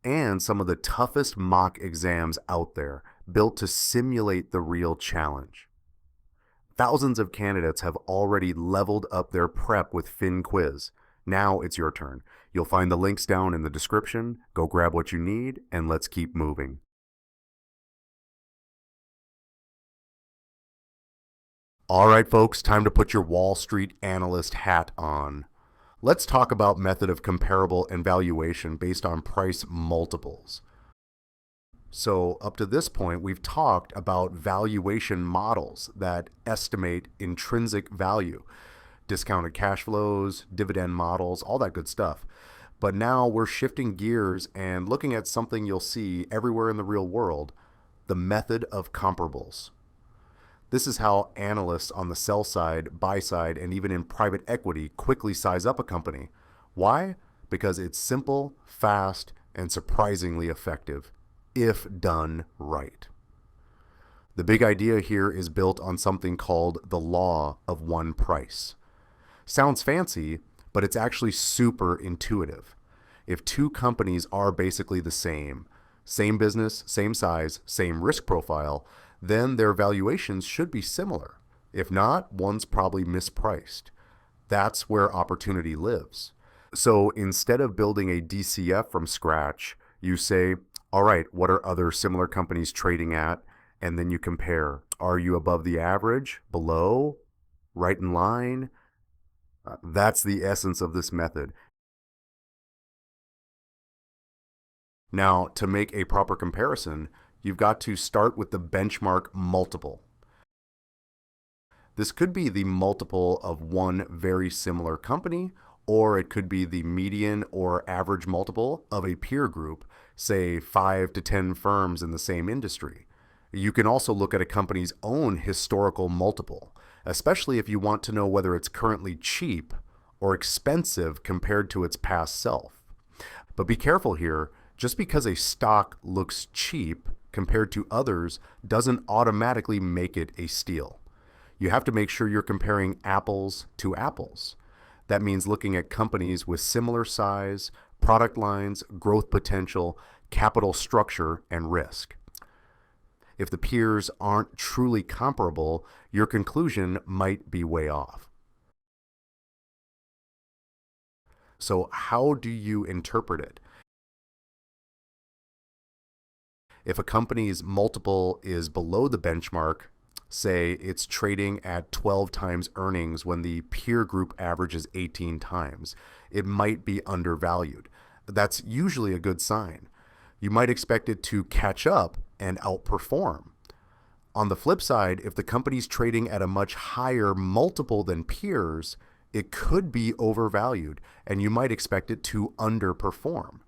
and some of the toughest mock exams out there, built to simulate the real challenge. Thousands of candidates have already leveled up their prep with FinQuiz. Now it's your turn. You'll find the links down in the description. Go grab what you need, and let's keep moving. All right, folks, time to put your Wall Street analyst hat on. Let's talk about method of comparable and valuation based on price multiples. So up to this point, we've talked about valuation models that estimate intrinsic value, discounted cash flows, dividend models, all that good stuff. But now we're shifting gears and looking at something you'll see everywhere in the real world, the method of comparables. This is how analysts on the sell side, buy side, and even in private equity quickly size up a company. Why? Because it's simple, fast, and surprisingly effective, if done right. The big idea here is built on something called the law of one price. Sounds fancy, but it's actually super intuitive. If two companies are basically the same business, same size, same risk profile, then their valuations should be similar. If not, one's probably mispriced. That's where opportunity lives. So instead of building a DCF from scratch, you say, all right, what are other similar companies trading at? And then you compare. Are you above the average, below, right in line? That's the essence of this method. Now, to make a proper comparison, you've got to start with the benchmark multiple. This could be the multiple of one very similar company, or it could be the median or average multiple of a peer group, say 5 to 10 firms in the same industry. You can also look at a company's own historical multiple, especially if you want to know whether it's currently cheap or expensive compared to its past self. But be careful here, just because a stock looks cheap compared to others doesn't automatically make it a steal. You have to make sure you're comparing apples to apples. That means looking at companies with similar size, product lines, growth potential, capital structure, and risk. If the peers aren't truly comparable, your conclusion might be way off. So how do you interpret it? If a company's multiple is below the benchmark, say it's trading at 12 times earnings when the peer group average is 18 times, it might be undervalued. That's usually a good sign. You might expect it to catch up and outperform. On the flip side, if the company's trading at a much higher multiple than peers, it could be overvalued and you might expect it to underperform.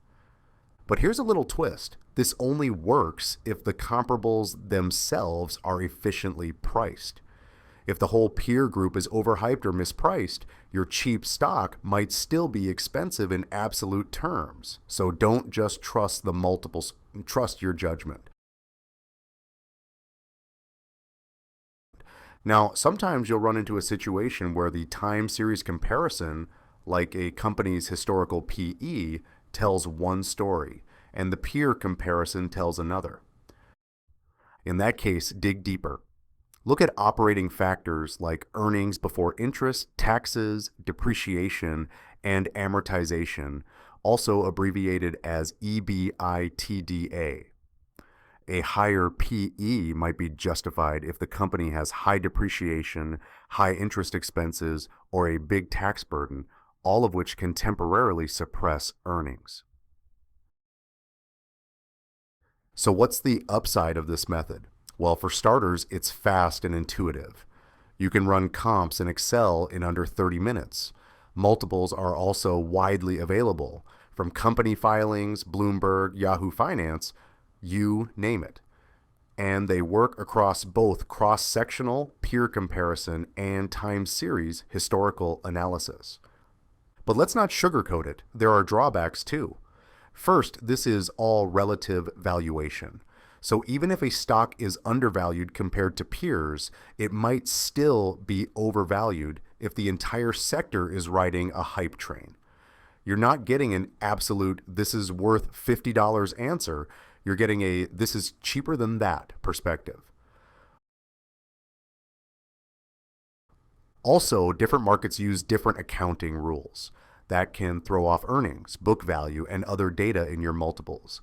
But here's a little twist. This only works if the comparables themselves are efficiently priced. If the whole peer group is overhyped or mispriced, your cheap stock might still be expensive in absolute terms. So don't just trust the multiples, trust your judgment. Now, sometimes you'll run into a situation where the time series comparison, like a company's historical PE, tells one story, and the peer comparison tells another. In that case, dig deeper. Look at operating factors like earnings before interest, taxes, depreciation, and amortization, also abbreviated as EBITDA. A higher PE might be justified if the company has high depreciation, high interest expenses, or a big tax burden, all of which can temporarily suppress earnings. So what's the upside of this method? Well, for starters, it's fast and intuitive. You can run comps in Excel in under 30 minutes. Multiples are also widely available, from company filings, Bloomberg, Yahoo Finance, you name it. And they work across both cross-sectional peer comparison and time series historical analysis. But let's not sugarcoat it. There are drawbacks too. First, this is all relative valuation. So even if a stock is undervalued compared to peers, it might still be overvalued if the entire sector is riding a hype train. You're not getting an absolute, this is worth $50 answer. You're getting a, this is cheaper than that perspective. Also, different markets use different accounting rules that can throw off earnings, book value, and other data in your multiples.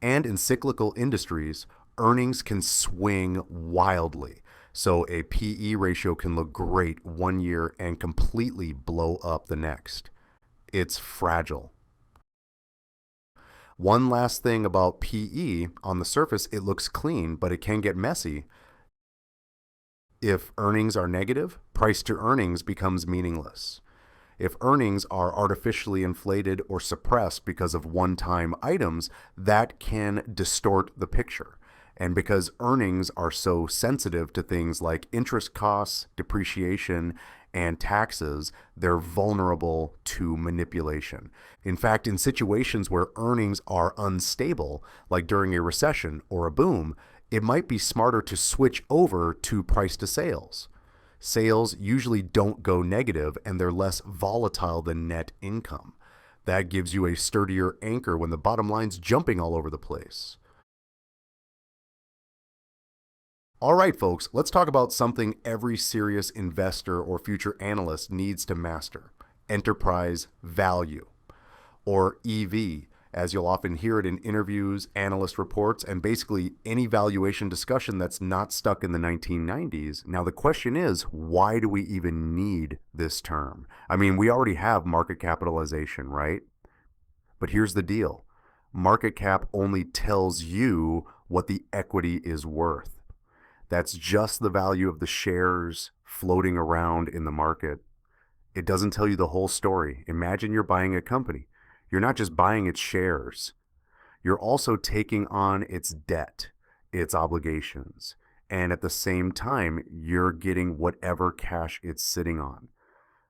And in cyclical industries, earnings can swing wildly. So a PE ratio can look great one year and completely blow up the next. It's fragile. One last thing about PE, on the surface it looks clean, but it can get messy. If earnings are negative, price to earnings becomes meaningless. If earnings are artificially inflated or suppressed because of one-time items, that can distort the picture. And because earnings are so sensitive to things like interest costs, depreciation, and taxes, they're vulnerable to manipulation. In fact, in situations where earnings are unstable, like during a recession or a boom, it might be smarter to switch over to price to sales. Sales usually don't go negative and they're less volatile than net income. That gives you a sturdier anchor when the bottom line's jumping all over the place. All right, folks, let's talk about something every serious investor or future analyst needs to master: enterprise value, or EV, as you'll often hear it in interviews, analyst reports, and basically any valuation discussion that's not stuck in the 1990s. Now, the question is, why do we even need this term? I mean, we already have market capitalization, right? But here's the deal. Market cap only tells you what the equity is worth. That's just the value of the shares floating around in the market. It doesn't tell you the whole story. Imagine you're buying a company. You're not just buying its shares. You're also taking on its debt, its obligations, and at the same time, you're getting whatever cash it's sitting on.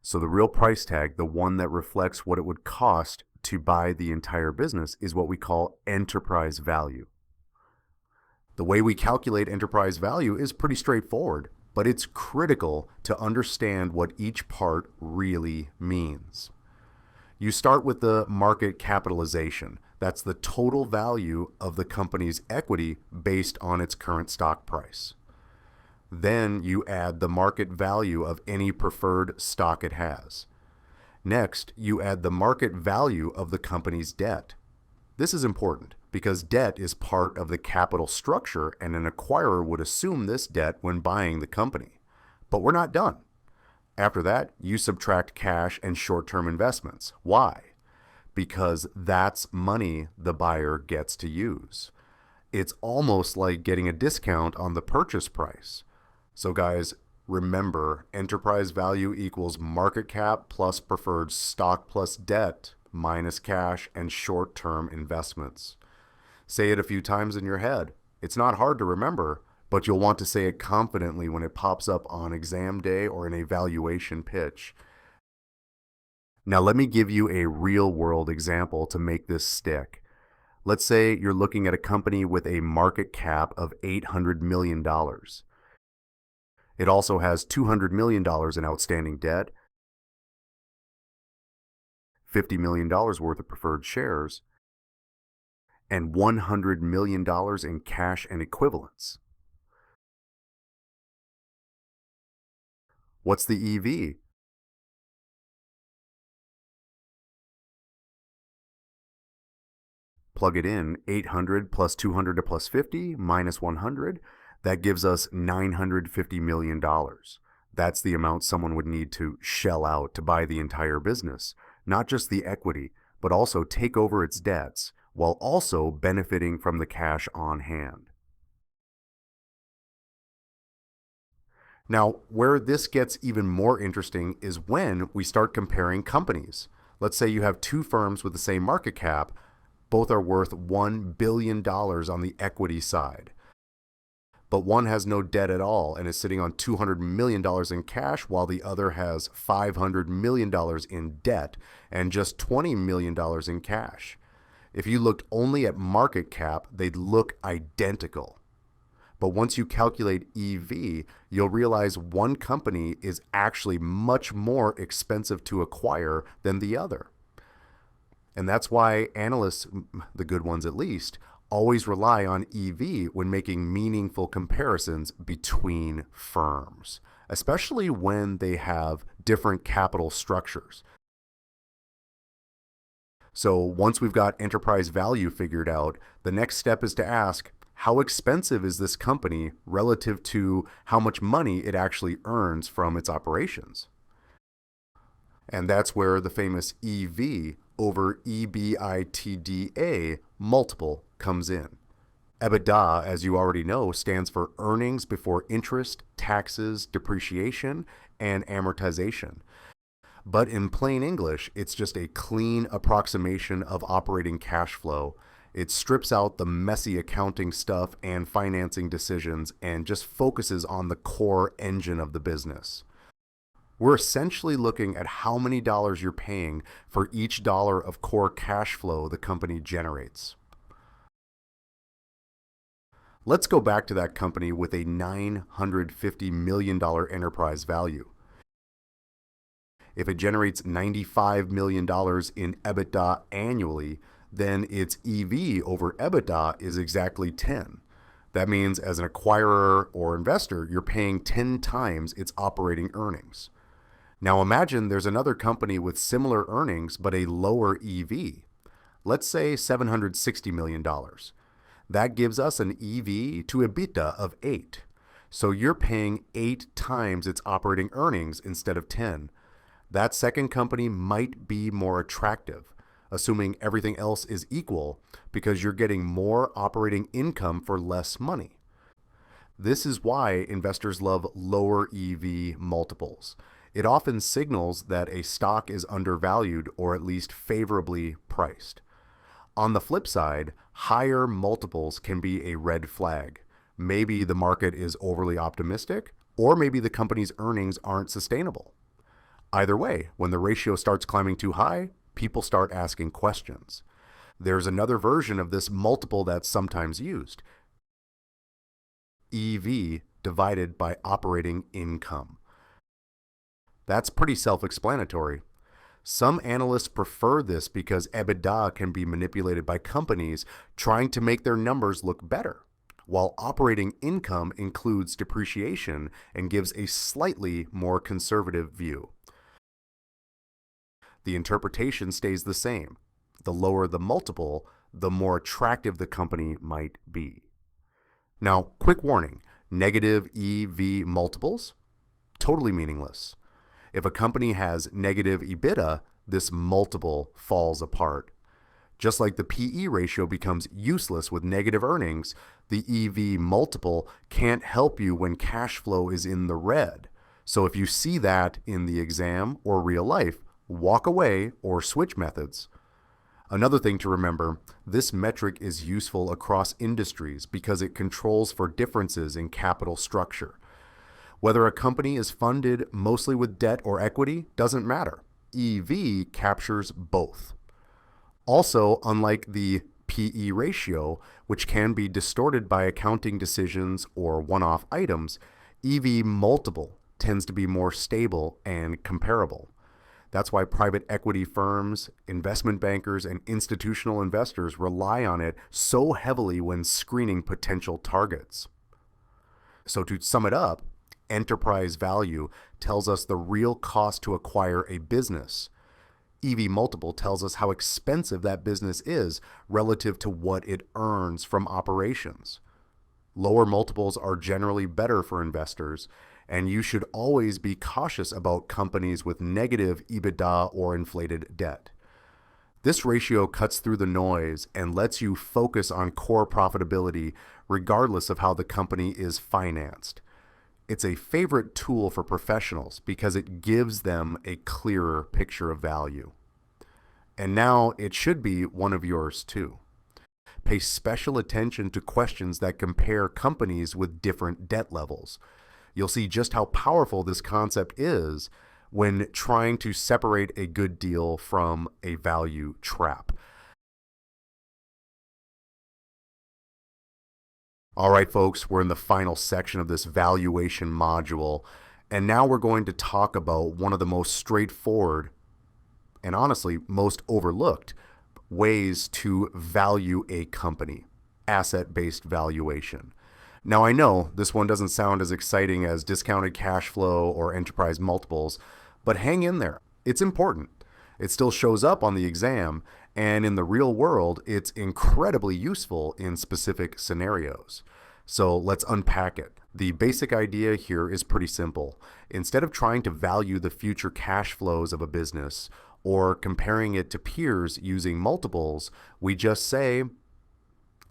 So the real price tag, the one that reflects what it would cost to buy the entire business, is what we call enterprise value. The way we calculate enterprise value is pretty straightforward, but it's critical to understand what each part really means. You start with the market capitalization. That's the total value of the company's equity based on its current stock price. Then you add the market value of any preferred stock it has. Next, you add the market value of the company's debt. This is important because debt is part of the capital structure and an acquirer would assume this debt when buying the company. But we're not done. After that, you subtract cash and short-term investments. Why? because that's money the buyer gets to use. It's almost like getting a discount on the purchase price. So guys, remember, enterprise value equals market cap plus preferred stock plus debt minus cash and short-term investments. Say it a few times in your head. It's not hard to remember, but you'll want to say it confidently when it pops up on exam day or in a valuation pitch. Now let me give you a real-world example to make this stick. Let's say you're looking at a company with a market cap of $800 million. It also has $200 million in outstanding debt, $50 million worth of preferred shares, and $100 million in cash and equivalents. What's the EV? Plug it in, 800 plus 200 plus 50 minus 100. That gives us $950 million. That's the amount someone would need to shell out to buy the entire business, not just the equity, but also take over its debts, while also benefiting from the cash on hand. Now, where this gets even more interesting is when we start comparing companies. Let's say you have two firms with the same market cap. Both are worth $1 billion on the equity side. But one has no debt at all and is sitting on $200 million in cash, while the other has $500 million in debt and just $20 million in cash. If you looked only at market cap, they'd look identical. But once you calculate EV, you'll realize one company is actually much more expensive to acquire than the other. And that's why analysts, the good ones at least, always rely on EV when making meaningful comparisons between firms, especially when they have different capital structures. So once we've got enterprise value figured out, the next step is to ask, how expensive is this company relative to how much money it actually earns from its operations? And that's where the famous EV over EBITDA multiple comes in. EBITDA, as you already know, stands for earnings before interest, taxes, depreciation, and amortization. But in plain English, it's just a clean approximation of operating cash flow. It strips out the messy accounting stuff and financing decisions and just focuses on the core engine of the business. We're essentially looking at how many dollars you're paying for each dollar of core cash flow the company generates. Let's go back to that company with a $950 million enterprise value. If it generates $95 million in EBITDA annually, then its EV over EBITDA is exactly 10. That means as an acquirer or investor, you're paying 10 times its operating earnings. Now imagine there's another company with similar earnings but a lower EV. Let's say $760 million. That gives us an EV to EBITDA of 8. So you're paying 8 times its operating earnings instead of 10. That second company might be more attractive, assuming everything else is equal, because you're getting more operating income for less money. This is why investors love lower EV multiples. It often signals that a stock is undervalued or at least favorably priced. On the flip side, higher multiples can be a red flag. Maybe the market is overly optimistic, or maybe the company's earnings aren't sustainable. Either way, when the ratio starts climbing too high, people start asking questions. There's another version of this multiple that's sometimes used. EV divided by operating income. That's pretty self-explanatory. Some analysts prefer this because EBITDA can be manipulated by companies trying to make their numbers look better, while operating income includes depreciation and gives a slightly more conservative view. The interpretation stays the same. The lower the multiple, the more attractive the company might be. Now, quick warning, negative EV multiples, totally meaningless. If a company has negative EBITDA, this multiple falls apart. Just like the PE ratio becomes useless with negative earnings, the EV multiple can't help you when cash flow is in the red. So if you see that in the exam or real life, walk away or switch methods. Another thing to remember, this metric is useful across industries because it controls for differences in capital structure. Whether a company is funded mostly with debt or equity doesn't matter. EV captures both. Also, unlike the PE ratio, which can be distorted by accounting decisions or one-off items, EV multiple tends to be more stable and comparable. That's why private equity firms, investment bankers, and institutional investors rely on it so heavily when screening potential targets. So to sum it up, enterprise value tells us the real cost to acquire a business. EV multiple tells us how expensive that business is relative to what it earns from operations. Lower multiples are generally better for investors, and you should always be cautious about companies with negative EBITDA or inflated debt. This ratio cuts through the noise and lets you focus on core profitability regardless of how the company is financed. It's a favorite tool for professionals because it gives them a clearer picture of value. And now it should be one of yours too. Pay special attention to questions that compare companies with different debt levels. You'll see just how powerful this concept is when trying to separate a good deal from a value trap. All right, folks, we're in the final section of this valuation module, and now we're going to talk about one of the most straightforward and honestly most overlooked ways to value a company: asset-based valuation. Now, I know this one doesn't sound as exciting as discounted cash flow or enterprise multiples, but hang in there. It's important. It still shows up on the exam, and in the real world, it's incredibly useful in specific scenarios. So let's unpack it. The basic idea here is pretty simple. Instead of trying to value the future cash flows of a business or comparing it to peers using multiples, we just say,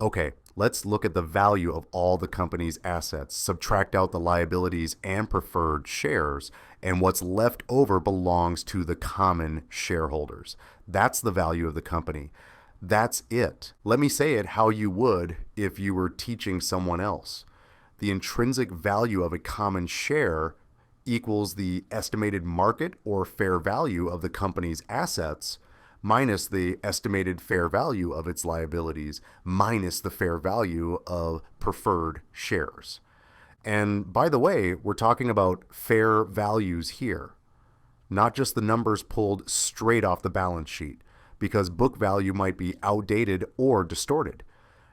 okay, let's look at the value of all the company's assets, subtract out the liabilities and preferred shares, and what's left over belongs to the common shareholders. That's the value of the company. That's it. Let me say it how you would if you were teaching someone else. The intrinsic value of a common share equals the estimated market or fair value of the company's assets minus the estimated fair value of its liabilities, minus the fair value of preferred shares. And by the way, we're talking about fair values here, not just the numbers pulled straight off the balance sheet, because book value might be outdated or distorted.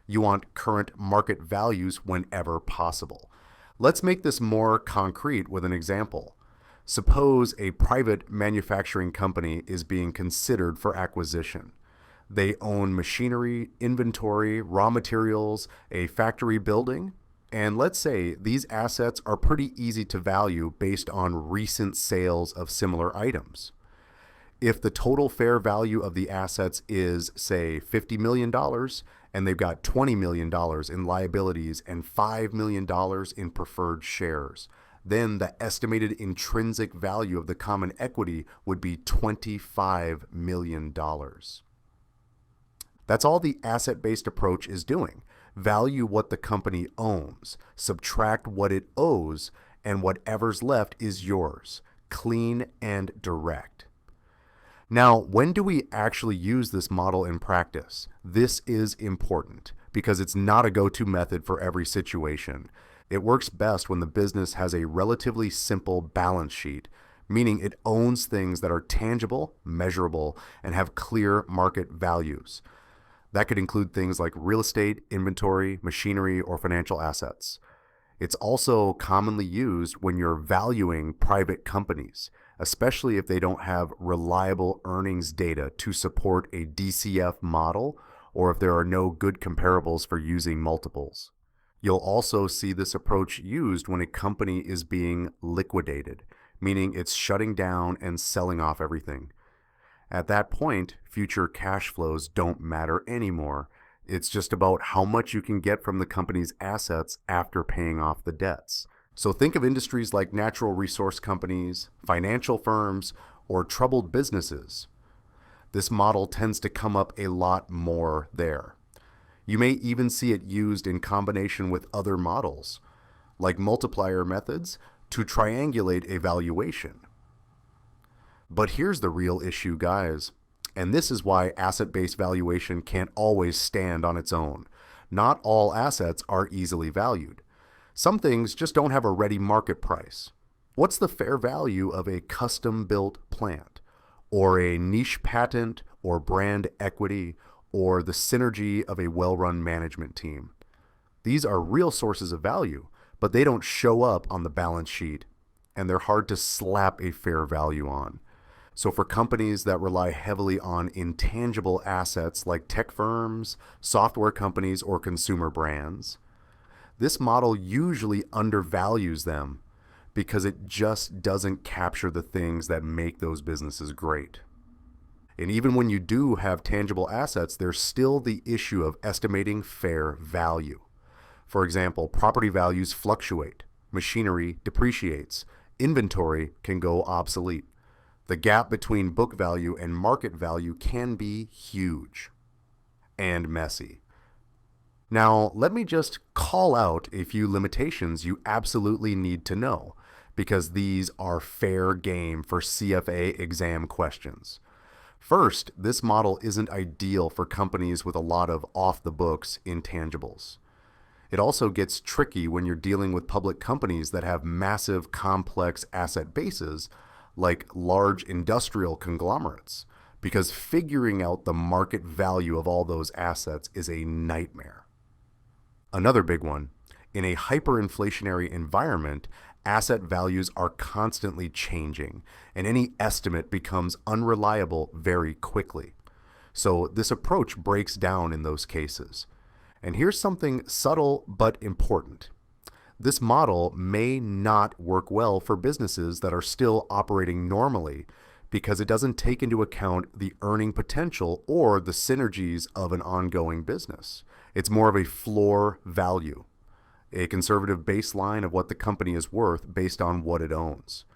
You want current market values whenever possible. Let's make this more concrete with an example. Suppose a private manufacturing company is being considered for acquisition. They own machinery, inventory, raw materials, a factory building, and let's say these assets are pretty easy to value based on recent sales of similar items. If the total fair value of the assets is, say, $50 million, and they've got $20 million in liabilities and $5 million in preferred shares, then the estimated intrinsic value of the common equity would be $25 million. That's all the asset-based approach is doing. Value what the company owns, subtract what it owes, and whatever's left is yours, clean and direct. Now, when do we actually use this model in practice? This is important because it's not a go-to method for every situation. It works best when the business has a relatively simple balance sheet, meaning it owns things that are tangible, measurable, and have clear market values. That could include things like real estate, inventory, machinery, or financial assets. It's also commonly used when you're valuing private companies, especially if they don't have reliable earnings data to support a DCF model, or if there are no good comparables for using multiples. You'll also see this approach used when a company is being liquidated, meaning it's shutting down and selling off everything. At that point, future cash flows don't matter anymore. It's just about how much you can get from the company's assets after paying off the debts. So think of industries like natural resource companies, financial firms, or troubled businesses. This model tends to come up a lot more there. You may even see it used in combination with other models, like multiplier methods, to triangulate a valuation. But here's the real issue, guys, and this is why asset-based valuation can't always stand on its own. Not all assets are easily valued. Some things just don't have a ready market price. What's the fair value of a custom-built plant, or a niche patent, or brand equity, or the synergy of a well-run management team? These are real sources of value, but they don't show up on the balance sheet, and they're hard to slap a fair value on. So for companies that rely heavily on intangible assets like tech firms, software companies, or consumer brands, this model usually undervalues them because it just doesn't capture the things that make those businesses great. And even when you do have tangible assets, there's still the issue of estimating fair value. For example, property values fluctuate, machinery depreciates, inventory can go obsolete. The gap between book value and market value can be huge and messy. Now, let me just call out a few limitations you absolutely need to know, because these are fair game for CFA exam questions. First, this model isn't ideal for companies with a lot of off-the-books intangibles. It also gets tricky when you're dealing with public companies that have massive, complex asset bases, like large industrial conglomerates, because figuring out the market value of all those assets is a nightmare. Another big one, in a hyperinflationary environment, asset values are constantly changing, and any estimate becomes unreliable very quickly. So this approach breaks down in those cases. And here's something subtle but important. This model may not work well for businesses that are still operating normally because it doesn't take into account the earning potential or the synergies of an ongoing business. It's more of a floor value, a conservative baseline of what the company is worth based on what it owns.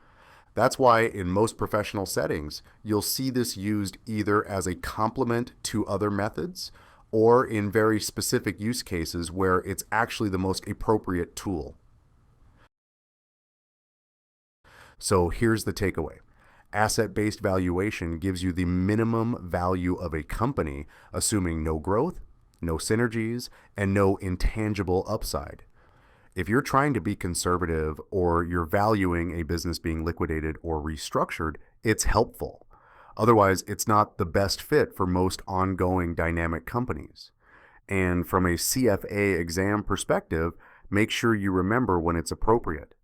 That's why in most professional settings, you'll see this used either as a complement to other methods or in very specific use cases where it's actually the most appropriate tool. So here's the takeaway. Asset-based valuation gives you the minimum value of a company, assuming no growth, no synergies, and no intangible upside. If you're trying to be conservative or you're valuing a business being liquidated or restructured, it's helpful. Otherwise, it's not the best fit for most ongoing dynamic companies. And from a CFA exam perspective, make sure you remember when it's appropriate.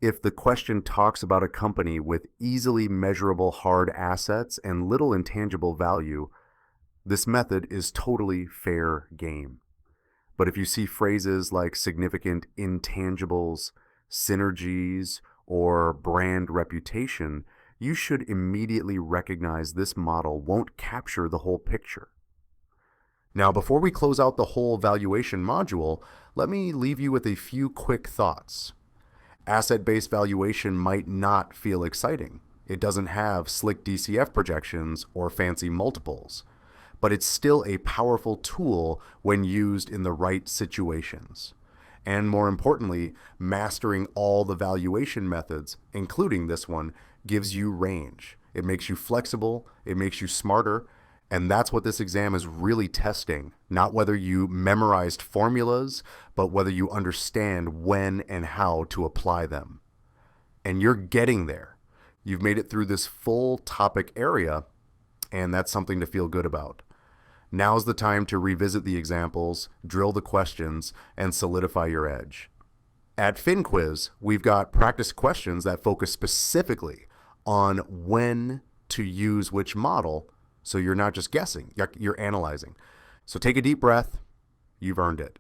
If the question talks about a company with easily measurable hard assets and little intangible value, this method is totally fair game. But if you see phrases like significant intangibles, synergies, or brand reputation, you should immediately recognize this model won't capture the whole picture. Now, before we close out the whole valuation module, let me leave you with a few quick thoughts. Asset-based valuation might not feel exciting. It doesn't have slick DCF projections or fancy multiples, but it's still a powerful tool when used in the right situations. And more importantly, mastering all the valuation methods, including this one, gives you range. It makes you flexible, it makes you smarter, and that's what this exam is really testing. Not whether you memorized formulas, but whether you understand when and how to apply them. And you're getting there. You've made it through this full topic area, and that's something to feel good about. Now's the time to revisit the examples, drill the questions, and solidify your edge. At FinQuiz, we've got practice questions that focus specifically on when to use which model, so you're not just guessing, you're analyzing. So take a deep breath, you've earned it.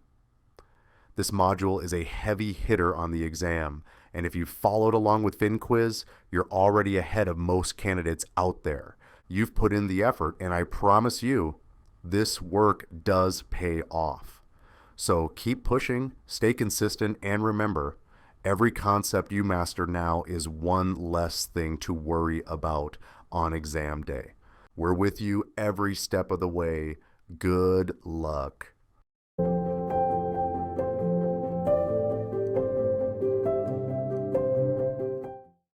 This module is a heavy hitter on the exam, and if you've followed along with FinQuiz, you're already ahead of most candidates out there. You've put in the effort, and I promise you, this work does pay off. So keep pushing, stay consistent, and remember, every concept you master now is one less thing to worry about on exam day. We're with you every step of the way. Good luck.